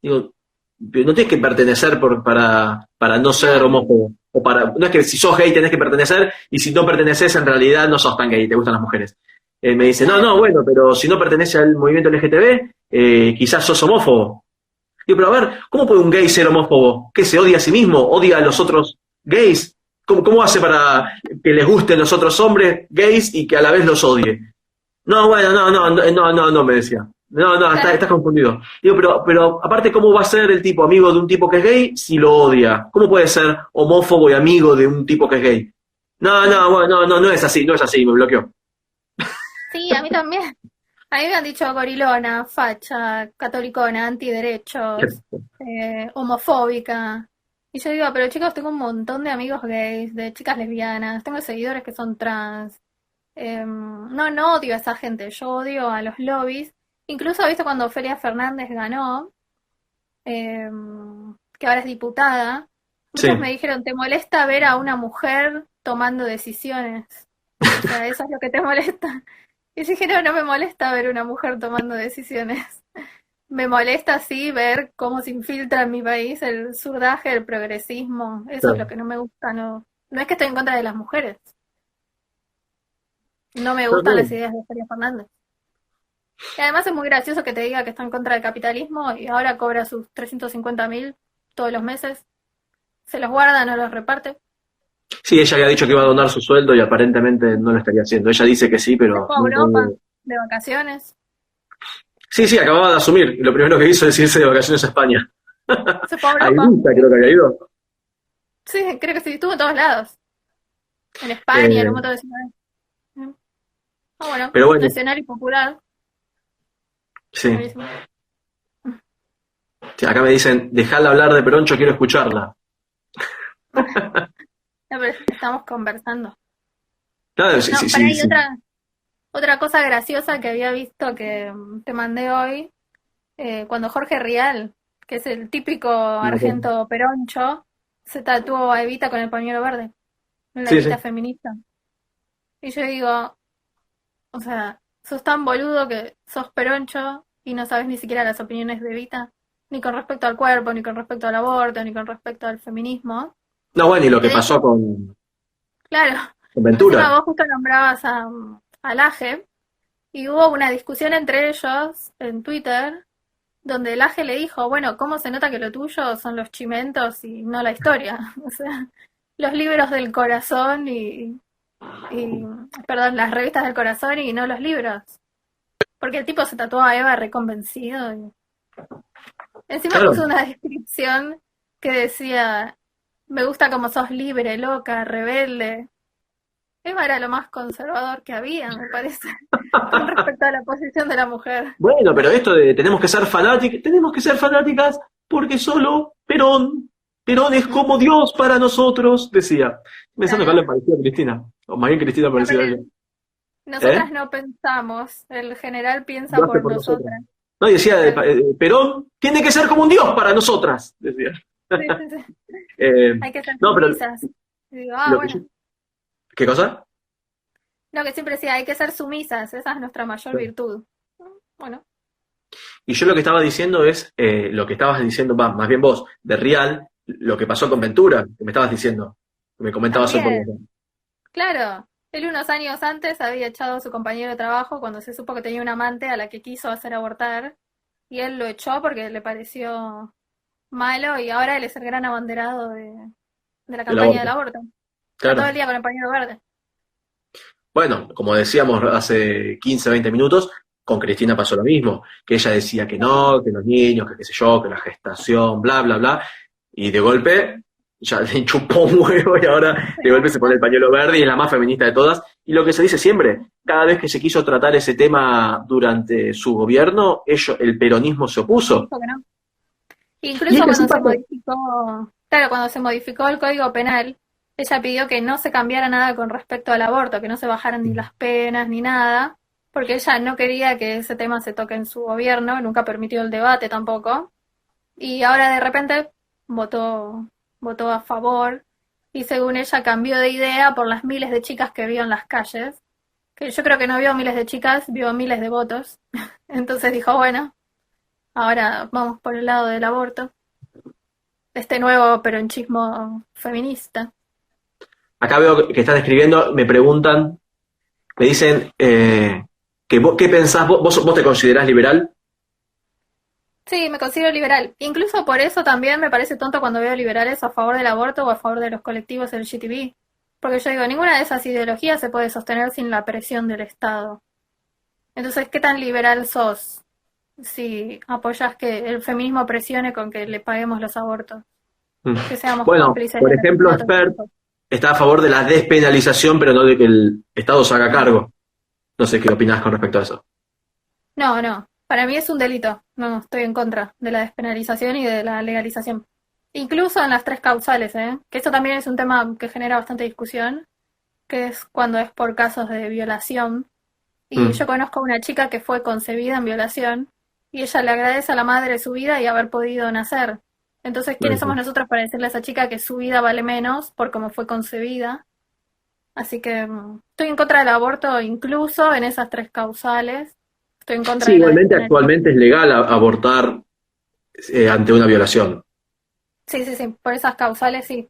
Digo, pero no tienes que pertenecer para no ser No, homófobo. No es que si sos gay tenés que pertenecer y si no perteneces en realidad no sos tan gay, te gustan las mujeres. Me dice, no, claro. no, bueno, pero si no perteneces al movimiento LGTB, quizás sos homófobo. Digo, pero a ver, ¿cómo puede un gay ser homófobo? ¿Qué se odia a sí mismo? ¿Odia a los otros gays? ¿Cómo hace para que les gusten los otros hombres gays y que a la vez los odie? No, bueno, no, me decía. No, Claro. estás confundido. Digo, pero aparte, ¿cómo va a ser el tipo amigo de un tipo que es gay si lo odia? ¿Cómo puede ser homófobo y amigo de un tipo que es gay? No, Sí. bueno, no es así, me bloqueó. Sí, a mí también. A mí me han dicho gorilona, facha, catolicona, antiderechos, homofóbica. Y yo digo, pero chicos, tengo un montón de amigos gays, de chicas lesbianas, tengo seguidores que son trans. No odio a esa gente, yo odio a los lobbies. Incluso, ¿viste cuando Ofelia Fernández ganó? Que ahora es diputada. Sí, Muchos me dijeron, ¿te molesta ver a una mujer tomando decisiones? O sea, eso es lo que te molesta. Y yo dije, no, no me molesta ver una mujer tomando decisiones. Me molesta sí ver cómo se infiltra en mi país el surdaje, el progresismo. Eso es lo claro. que no me gusta. No, no es que estoy en contra de las mujeres. No me No, gustan no. las ideas de Feria Fernández. Y además es muy gracioso que te diga que está en contra del capitalismo y ahora cobra sus 350.000 todos los meses. Se los guarda, no los reparte. Sí, ella había dicho que iba a donar su sueldo y aparentemente no lo estaría haciendo. Ella dice que sí, Se pero fue a nunca Europa hubo. de vacaciones. Sí, sí, acababa de asumir. Y lo primero que hizo es irse de vacaciones a España. Se fue a A Europa. Ibiza creo que había ido. Sí, creo que sí, estuvo en todos lados. En España, en un Eh, montón de ciudades. Bueno, pero bueno, nacional y popular. sí. Buenísimo. Sí, acá me dicen, dejala hablar de Peroncho, quiero escucharla. No, pero estamos conversando. Claro, sí, No, sí, para sí, ahí sí. otra cosa graciosa que había visto que te mandé hoy, cuando Jorge Rial, que es el típico argento peroncho, se tatuó a Evita con el pañuelo verde, la Sí, Evita sí. feminista. Y yo digo, o sea, sos tan boludo que sos peroncho y no sabes ni siquiera las opiniones de Evita, ni con respecto al cuerpo, ni con respecto al aborto, ni con respecto al feminismo. No, bueno, y lo Que que de hecho, pasó claro, encima Ventura. vos justo nombrabas a Laje. Y hubo una discusión entre ellos en Twitter, donde el Aje le dijo, bueno, ¿cómo se nota que lo tuyo son los chimentos y no la historia? O sea, los libros del corazón y, perdón, las revistas del corazón y no los libros. Porque el tipo se tatuó a Eva reconvencido. Y encima Claro. puso una descripción que decía, me gusta como sos libre, loca, rebelde. Eva era lo más conservador que había, me parece, con respecto a la posición de la mujer. Bueno, pero esto de tenemos que ser fanáticas porque solo Perón es como Dios para nosotros, decía. Pensando que Claro. le parecía a Cristina. O más bien Cristina parecía a ella. Aparte, ¿Eh? nosotras no pensamos, el general piensa Lo hace por por nosotras. nosotras. No, y decía, Claro. Perón tiene que ser como un Dios para nosotras, decía. Sí, sí, sí. Eh, Hay que ser no, pero sumisas. Y digo, lo que yo- bueno. ¿Qué cosa? No, que siempre decía, hay que ser sumisas, esa es nuestra mayor virtud. Bueno, Y yo lo que estaba diciendo es, lo que estabas diciendo, más bien vos, de Real, lo que pasó con Ventura, que me estabas diciendo, que me comentabas hoy por la también, claro. Él unos años antes había echado a su compañero de trabajo cuando se supo que tenía un amante a la que quiso hacer abortar. Y él lo echó porque le pareció malo y ahora él es el gran abanderado de la del campaña del aborto. aborto. Está todo el Claro. día con el pañuelo verde. Bueno, como decíamos hace 15, 20 minutos, con Cristina pasó lo mismo, que ella decía que Sí. no, que los niños, que qué sé yo, que la gestación, bla, bla, bla, y de golpe ya le chupó un huevo y ahora de golpe se pone el pañuelo verde y es la más feminista de todas. Y lo que se dice siempre, cada vez que se quiso tratar ese tema durante su gobierno, el peronismo se opuso. Dijo que no. Y es Incluso que así cuando se pasa. modificó, claro, cuando se modificó el Código Penal, ella pidió que no se cambiara nada con respecto al aborto, que no se bajaran ni las penas ni nada, porque ella no quería que ese tema se toque en su gobierno, nunca permitió el debate tampoco, y ahora de repente votó, votó a favor, y según ella cambió de idea por las miles de chicas que vio en las calles, que yo creo que no vio miles de chicas, vio miles de votos, entonces dijo, bueno, ahora vamos por el lado del aborto, este nuevo peronchismo feminista. Acá veo que están escribiendo, me preguntan, me dicen ¿qué pensás? ¿Vos te considerás liberal? Sí, me considero liberal. Incluso por eso también me parece tonto cuando veo liberales a favor del aborto o a favor de los colectivos LGTB. Porque yo digo, ninguna de esas ideologías se puede sostener sin la presión del Estado. Entonces, ¿qué tan liberal sos si apoyas que el feminismo presione con que le paguemos los abortos? Mm. Que seamos Bueno, cómplices por del ejemplo, asesinato de Spert hijos. está a favor de la despenalización, pero no de que el Estado se haga cargo. No sé qué opinás con respecto a eso. No, no. Para mí es un delito. No, estoy en contra de la despenalización y de la legalización. Incluso en las tres causales, ¿eh? Que eso también es un tema que genera bastante discusión, que es cuando es por casos de violación. Y Mm, yo conozco a una chica que fue concebida en violación y ella le agradece a la madre su vida y haber podido nacer. Entonces, ¿quiénes somos mm. nosotros para decirle a esa chica que su vida vale menos por cómo fue concebida? Así que estoy en contra del aborto incluso en esas tres causales. Estoy en contra Sí, de la igualmente despenalización. actualmente es legal abortar ante una violación. Sí, sí, sí, por esas causales sí,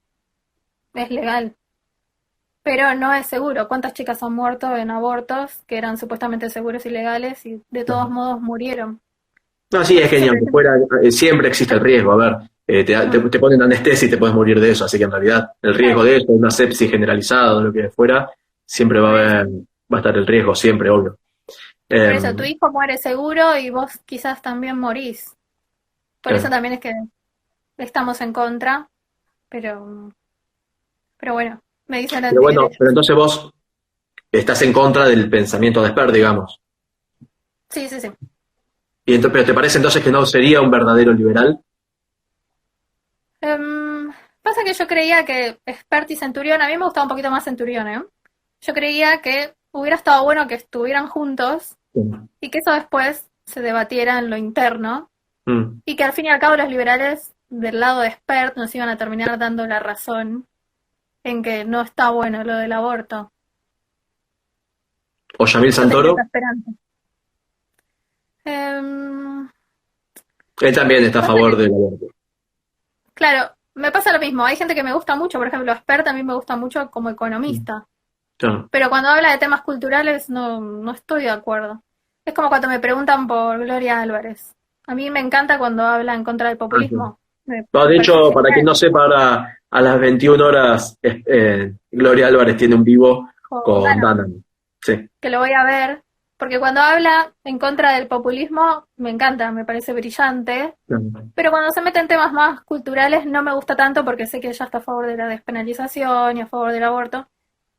es legal. Pero no es seguro. ¿Cuántas chicas han muerto en abortos que eran supuestamente seguros y legales y de todos modos murieron? No, sí, Por es eso que ni siempre aunque decimos, fuera, siempre existe el riesgo. A ver, mm, te ponen anestesia y te puedes morir de eso, así que en realidad el riesgo claro, de eso, una sepsis generalizada o lo que fuera, siempre por eso. va a estar el riesgo, siempre, obvio. Por Eh, eso, tu hijo muere seguro y vos quizás también morís. Por eso claro. también es que estamos en contra, pero bueno, me dicen Pero bueno, pero antiderechos. entonces vos estás en contra del pensamiento de Esper, digamos. Sí, sí, sí. Pero ¿te parece entonces que no sería un verdadero liberal? Pasa que yo creía que Expert y Centurión, a mí me gustaba un poquito más Centurión, ¿eh? Yo creía que hubiera estado bueno que estuvieran juntos y que eso después se debatiera en lo interno Mm. y que al fin y al cabo los liberales del lado de Expert nos iban a terminar dando la razón en que no está bueno lo del aborto. O Yamil Yo tenía esa Santoro, esperanza. Em, él también está a pasa favor que, del aborto. claro, me pasa lo mismo. Hay gente que me gusta mucho, por ejemplo, Expert a mí me gusta mucho como Mm. economista. Claro. Pero cuando habla de temas culturales no, no estoy de acuerdo. Es como cuando me preguntan por Gloria Álvarez. A mí me encanta cuando habla en contra del Ah, sí. populismo. No, Me de parece hecho, para quien genial. no sepa, ahora a las 21 horas Gloria Álvarez tiene un vivo O con Dana, Danan. Sí. que lo voy a ver. Porque cuando habla en contra del populismo, me encanta, me parece brillante. Claro. Pero cuando se mete en temas más culturales, no me gusta tanto porque sé que ella está a favor de la despenalización y a favor del aborto.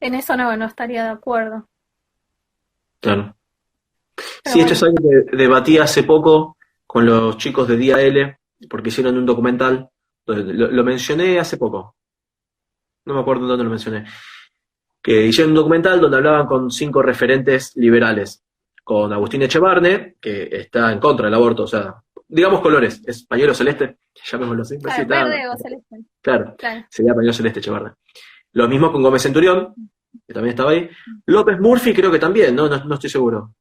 En eso no, no estaría de acuerdo. Claro. Pero Sí, esto es bueno, algo que debatí hace poco con los chicos de Día L, porque hicieron un documental. Lo mencioné hace poco, no me acuerdo dónde lo mencioné. Que hicieron un documental donde hablaban con 5 referentes liberales. Con Agustín Echevarne, que está en contra del aborto, o sea, digamos colores, es pañuelo celeste, llamémoslo así. Sí, claro, está, verde o celeste. claro, Claro. sería pañuelo celeste Echevarne. Lo mismo con Gómez Centurión, que también estaba ahí. López Murphy creo que también, ¿no? No estoy seguro.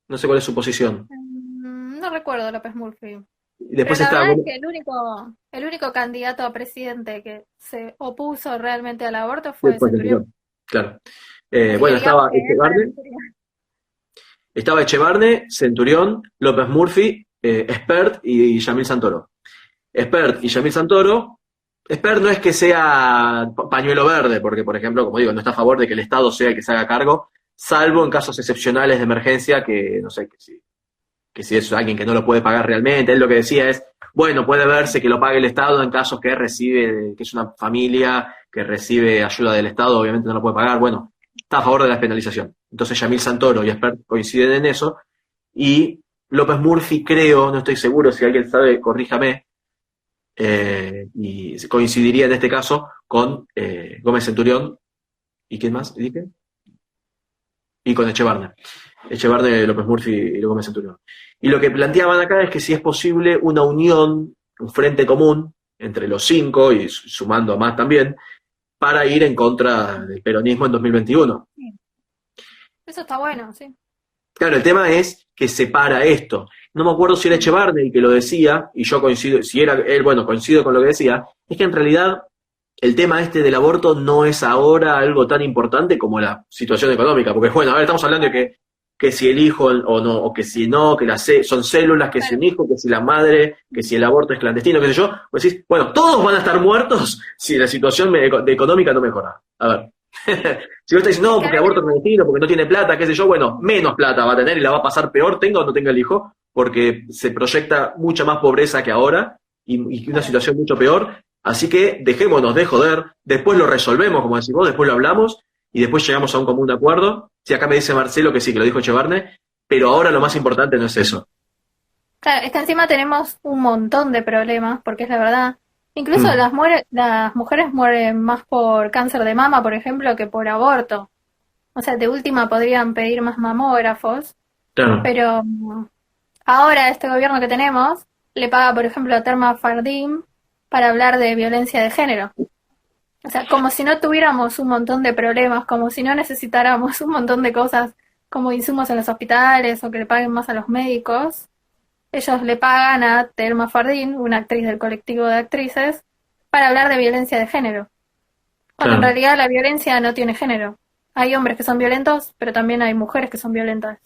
No sé cuál es su posición. No recuerdo López Murphy. Y Pero después la está verdad es que el único candidato a presidente que se opuso realmente al aborto fue después Centurión. claro. Así que Bueno, digamos estaba que él para mí Echevarne, sería. Centurión, López Murphy, Espert y Yamil Santoro. Espert y Sí, Yamil Santoro. Espert no es que sea pañuelo verde, porque, por ejemplo, como digo, no está a favor de que el Estado sea el que se haga cargo, salvo en casos excepcionales de emergencia que, no sé, que si es alguien que no lo puede pagar realmente. Él lo que decía es, bueno, puede verse que lo pague el Estado en casos que recibe, que es una familia que recibe ayuda del Estado, obviamente no lo puede pagar. Bueno, está a favor de la despenalización. Entonces Yamil Santoro y Espert coinciden en eso. Y López Murphy, creo, no estoy seguro, si alguien sabe, corríjame, y coincidiría en este caso con Gómez Centurión. ¿Y quién más? ¿Dije? Y con Echevarne. Echevarne, López Murphy y Gómez Centurión. Y lo que planteaban acá es que si es posible una unión, un frente común entre los 5 y sumando a más también, para ir en contra del peronismo en 2021. sí. Eso está bueno, sí. Claro, el tema es que separa esto. No me acuerdo si era Echevarne el que lo decía, y yo coincido, si era él, bueno, coincido con lo que decía, es que en realidad el tema este del aborto no es ahora algo tan importante como la situación económica, porque bueno, a ver, estamos hablando de que si el hijo o no, o que si no, que son células, que si un Claro. hijo, que si la madre, que si el aborto es clandestino, qué sé yo, pues decís, bueno, todos van a estar muertos si la situación de económica no mejora. A ver. Si vos te dices, Es no, que porque ahora aborto tenemos. clandestino, porque no tiene plata, qué sé yo, bueno, menos plata va a tener y la va a pasar peor, tenga o no tenga el hijo, porque se proyecta mucha más pobreza que ahora y una Claro. situación mucho peor. Así que dejémonos de joder, después lo resolvemos, como decís vos, después lo hablamos y después llegamos a un común acuerdo Sí, acá me dice Marcelo que sí, que lo dijo Echevarne, pero ahora lo más importante no es eso. Claro, es que encima tenemos un montón de problemas, porque es la verdad. Incluso Mm, las mujeres mueren más por cáncer de mama, por ejemplo, que por aborto. O sea, de última podrían pedir más mamógrafos, claro, pero ahora este gobierno que tenemos le paga, por ejemplo, a Terma Fardín para hablar de violencia de género. O sea, como si no tuviéramos un montón de problemas, como si no necesitáramos un montón de cosas como insumos en los hospitales o que le paguen más a los médicos. Ellos le pagan a Thelma Fardín, una actriz del colectivo de actrices, para hablar de violencia de género. Cuando en claro. realidad la violencia no tiene género. Hay hombres que son violentos, pero también hay mujeres que son violentas.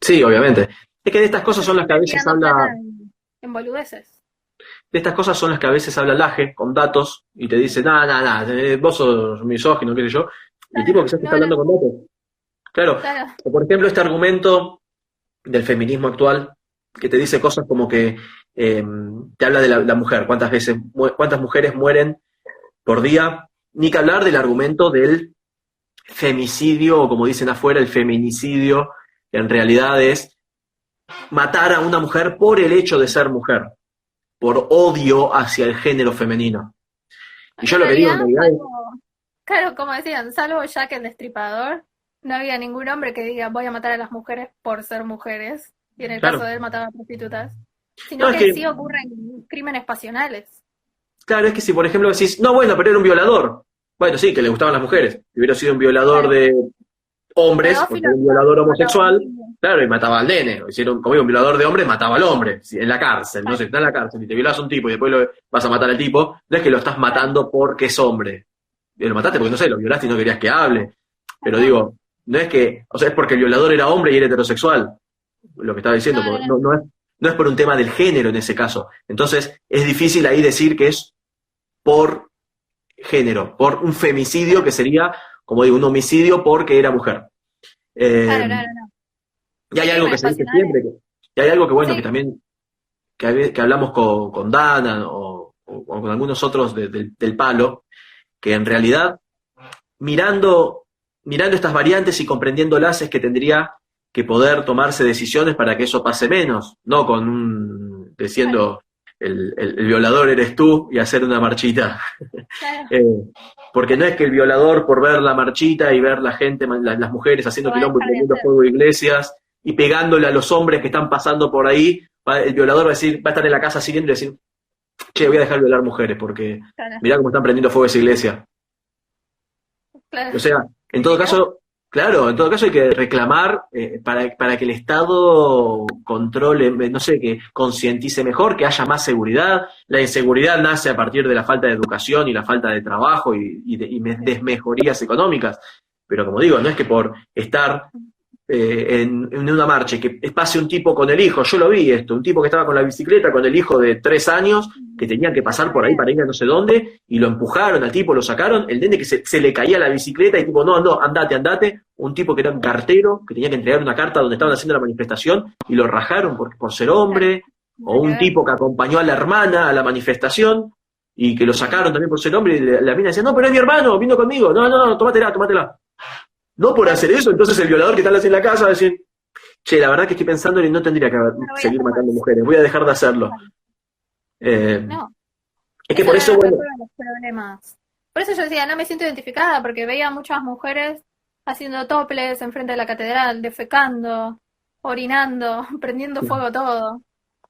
Sí, obviamente. Es que de estas cosas Entonces son las que a están veces tirando habla, plata en boludeces. de estas cosas son las que a veces habla Laje con datos y te dice, vos sos misógino, qué sé yo, y el tipo quizás te está No, no, hablando con datos. Claro, claro. o por ejemplo este argumento del feminismo actual que te dice cosas como que te habla de la mujer, cuántas mujeres mueren por día, ni que hablar del argumento del femicidio, o como dicen afuera, el feminicidio, que en realidad es matar a una mujer por el hecho de ser mujer, por odio hacia el género femenino. Y yo En lo que digo en realidad, realidad es, claro, como decían, salvo Jack el Destripador, no había ningún hombre que diga voy a matar a las mujeres por ser mujeres, y en el caso claro, de él mataba a prostitutas, no sino es que que, sí ocurren crímenes pasionales. claro, es que si por ejemplo decís, no, bueno, pero era un violador, bueno, sí, que le gustaban las mujeres, si hubiera sido un violador Claro, de hombres, porque pedófilo era un no, violador mataba a un homosexual, niño. claro, y mataba al nene. Hicieron, como digo, un violador de hombre mataba al hombre, en la cárcel, no sé, Claro, está en la cárcel y te violas a un tipo y después lo vas a matar al tipo, no es que lo estás claro, matando porque es hombre. Lo mataste porque, no sé, lo violaste y no querías que hable. tal Pero cual. digo, no es que, o sea, es porque el violador era hombre y era heterosexual, lo que estaba diciendo, No, no, porque no. no es por un tema del género en ese caso. Entonces, es difícil ahí decir que es por género, por un femicidio que sería, como digo, un homicidio porque era mujer. Eh, Claro, no, no, no. y hay algo que Crímenes se dice pasionales. siempre, y hay algo que bueno, que Sí, también, que hablamos con Dana o con algunos otros del palo, que en realidad, mirando, mirando estas variantes y comprendiéndolas, es que tendría que poder tomarse decisiones para que eso pase menos, no con claro, diciendo el violador eres tú y hacer una marchita. claro. Eh, porque no es que el violador, por ver la marchita y ver la gente, las mujeres haciendo Lo va a quilombo y dejar de prendiendo hacer. fuego de iglesias y pegándole a los hombres que están pasando por ahí, el violador va a decir, va a estar en la casa siguiente y decir, che, voy a dejar de violar mujeres porque Claro, mirá cómo están prendiendo fuego esa iglesia. O claro. sea, en todo ¿Típico? caso, claro, en todo caso hay que reclamar para que el Estado controle, no sé, que concientice mejor, que haya más seguridad. La inseguridad nace a partir de la falta de educación y la falta de trabajo y desmejorías económicas. Pero como digo, no es que por estar en una marcha y que pase un tipo con el hijo, yo lo vi esto, un tipo que estaba con la bicicleta con el hijo de 3 años, que tenían que Pero pasar está por ahí bien. para ir a no sé dónde, y lo empujaron al tipo, lo sacaron, el nene que se le caía la bicicleta y tipo, no, no, andate, un tipo que era un cartero, que tenía que entregar una carta donde estaban haciendo la manifestación, y lo rajaron por ser Claro, hombre, o nada que un ver. tipo que acompañó a la hermana a la manifestación, y que lo sacaron también por ser hombre, y la mina decía, no, pero es mi hermano, vino conmigo, no, no, no, tómatela. No por Claro, hacer eso, entonces el violador que está en la casa va a decir, che, la verdad que estoy pensando y no tendría que no lo voy a seguir hacer matando más. mujeres, voy a dejar de hacerlo. Claro. Eh, No, es que eso por debe eso, ser bueno, uno de los problemas. Por eso yo decía, no me siento identificada, porque veía muchas mujeres haciendo toples enfrente de la catedral, defecando, orinando, prendiendo fuego todo.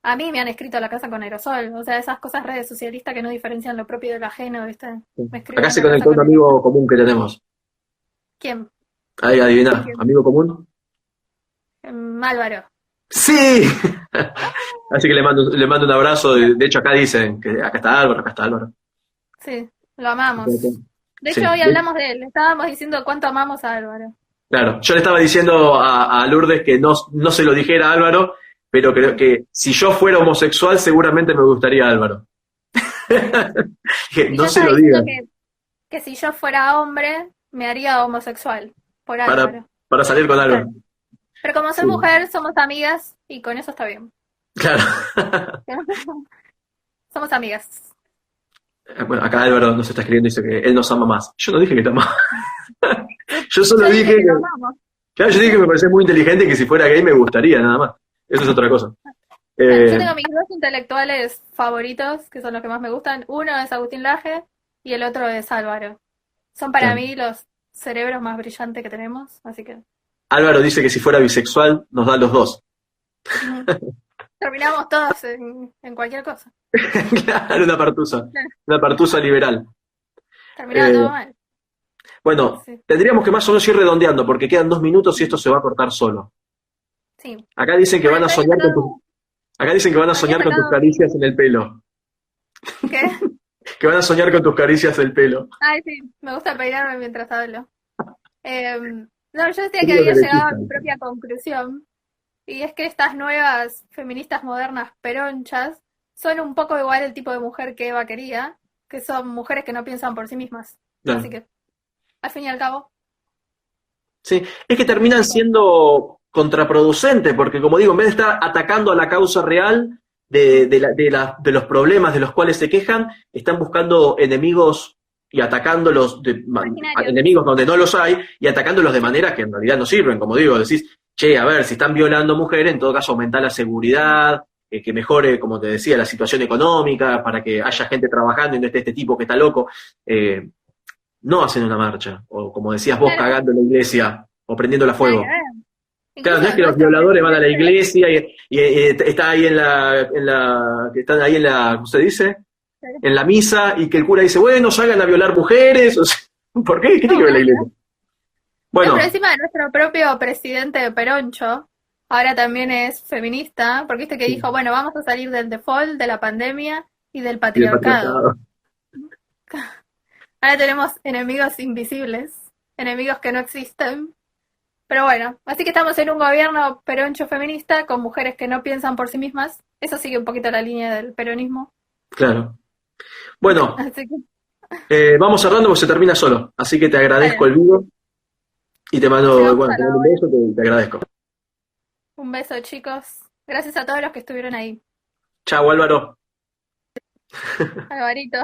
A mí me han escrito a la casa con aerosol, o sea, esas cosas redes socialistas que no diferencian lo propio de lo ajeno, ¿viste? Me acá escriben se la casa conectó un con amigo aerosol. común que tenemos. ¿Quién? Ahí adivina, ¿Quién? amigo común. Álvaro. ¡Sí! Ah, Así que le mando un abrazo. De hecho, acá dicen que acá está Álvaro, acá está Álvaro. sí, lo amamos. De Sí, hecho, hoy hablamos de él, estábamos diciendo cuánto amamos a Álvaro. claro. Yo le estaba diciendo a Lourdes que no se lo dijera a Álvaro, pero creo Sí. que si yo fuera homosexual, seguramente me gustaría Álvaro. Dije, Y no yo se estaba lo diciendo digan, que si yo fuera hombre, me haría homosexual, por para, Álvaro. para salir con Claro. Álvaro. Pero como soy Sí, mujer, somos amigas y con eso está bien. claro. Somos amigas. Bueno, acá Álvaro nos está escribiendo y dice que él nos ama más. Yo no dije que te amaba. Yo, Yo solo yo dije dije que que, lo amamos. Claro, yo dije que me parece muy inteligente y que si fuera gay me gustaría, nada más. Eso es otra cosa. Bueno, yo Eh, tengo mis dos intelectuales favoritos, que son los que más me gustan. Uno es Agustín Laje y el otro es Álvaro. Son para claro. mí los cerebros más brillantes que tenemos, así que Álvaro dice que si fuera bisexual nos da los dos. ujú, terminamos todos en cualquier cosa. Claro, una partusa liberal. Terminaba Eh, todo mal. bueno, Sí, tendríamos que más o menos ir redondeando porque quedan 2 minutos y esto se va a cortar solo. sí. Acá dicen que Bueno, van a te había soñar con sacado. acá dicen que van a Había soñar con tus sacado. caricias en el pelo. ¿Qué? Que van a soñar con tus caricias en el pelo. Ay, sí, me gusta peinarme mientras hablo. No, yo decía que Trío había llegado a derechista. mi propia conclusión, y es que estas nuevas feministas modernas peronchas son un poco igual el tipo de mujer que Eva quería, que son mujeres que no piensan por sí mismas. Así Claro. que, al fin y al cabo, Sí, es que es terminan tipo, siendo contraproducentes, porque como digo, en vez de estar atacando a la causa real de los problemas de los cuales se quejan, están buscando enemigos y atacándolos, imaginarios. enemigos donde no los hay, y atacándolos de Sí, manera que en realidad no sirven. Como digo, decís, che, a ver, si están violando mujeres, en todo caso aumentar la seguridad, que mejore, como te decía, la situación económica, para que haya gente trabajando y no esté este tipo que está loco. Eh, no hacen una marcha, o como decías vos, claro, cagando en la iglesia o prendiéndola a nada que fuego. ver. Claro, no es Incluso que los nuestro violadores van a la presidente, iglesia y está ahí que están ahí en la, ¿cómo se dice? En la misa y que el cura dice, bueno, salgan a violar mujeres. O sea, ¿por qué? ¿Qué tiene no, que ver la nada. iglesia? No, pero Bueno, encima de nuestro propio presidente Peroncho, ahora también es feminista, porque viste que sí, dijo, bueno, vamos a salir del default, de la pandemia y del y el patriarcado. patriarcado. Ahora tenemos enemigos invisibles, enemigos que no existen. Pero bueno, así que estamos en un gobierno peroncho feminista con mujeres que no piensan por sí mismas. Eso sigue un poquito la línea del peronismo. Claro. Bueno, Así que, vamos cerrando porque se termina solo. Así que te agradezco dale, el vivo y te mando, llegamos bueno, a te la mando un hora. beso, te agradezco. Un beso, chicos. Gracias a todos los que estuvieron ahí. Chao, Álvaro. Alvarito.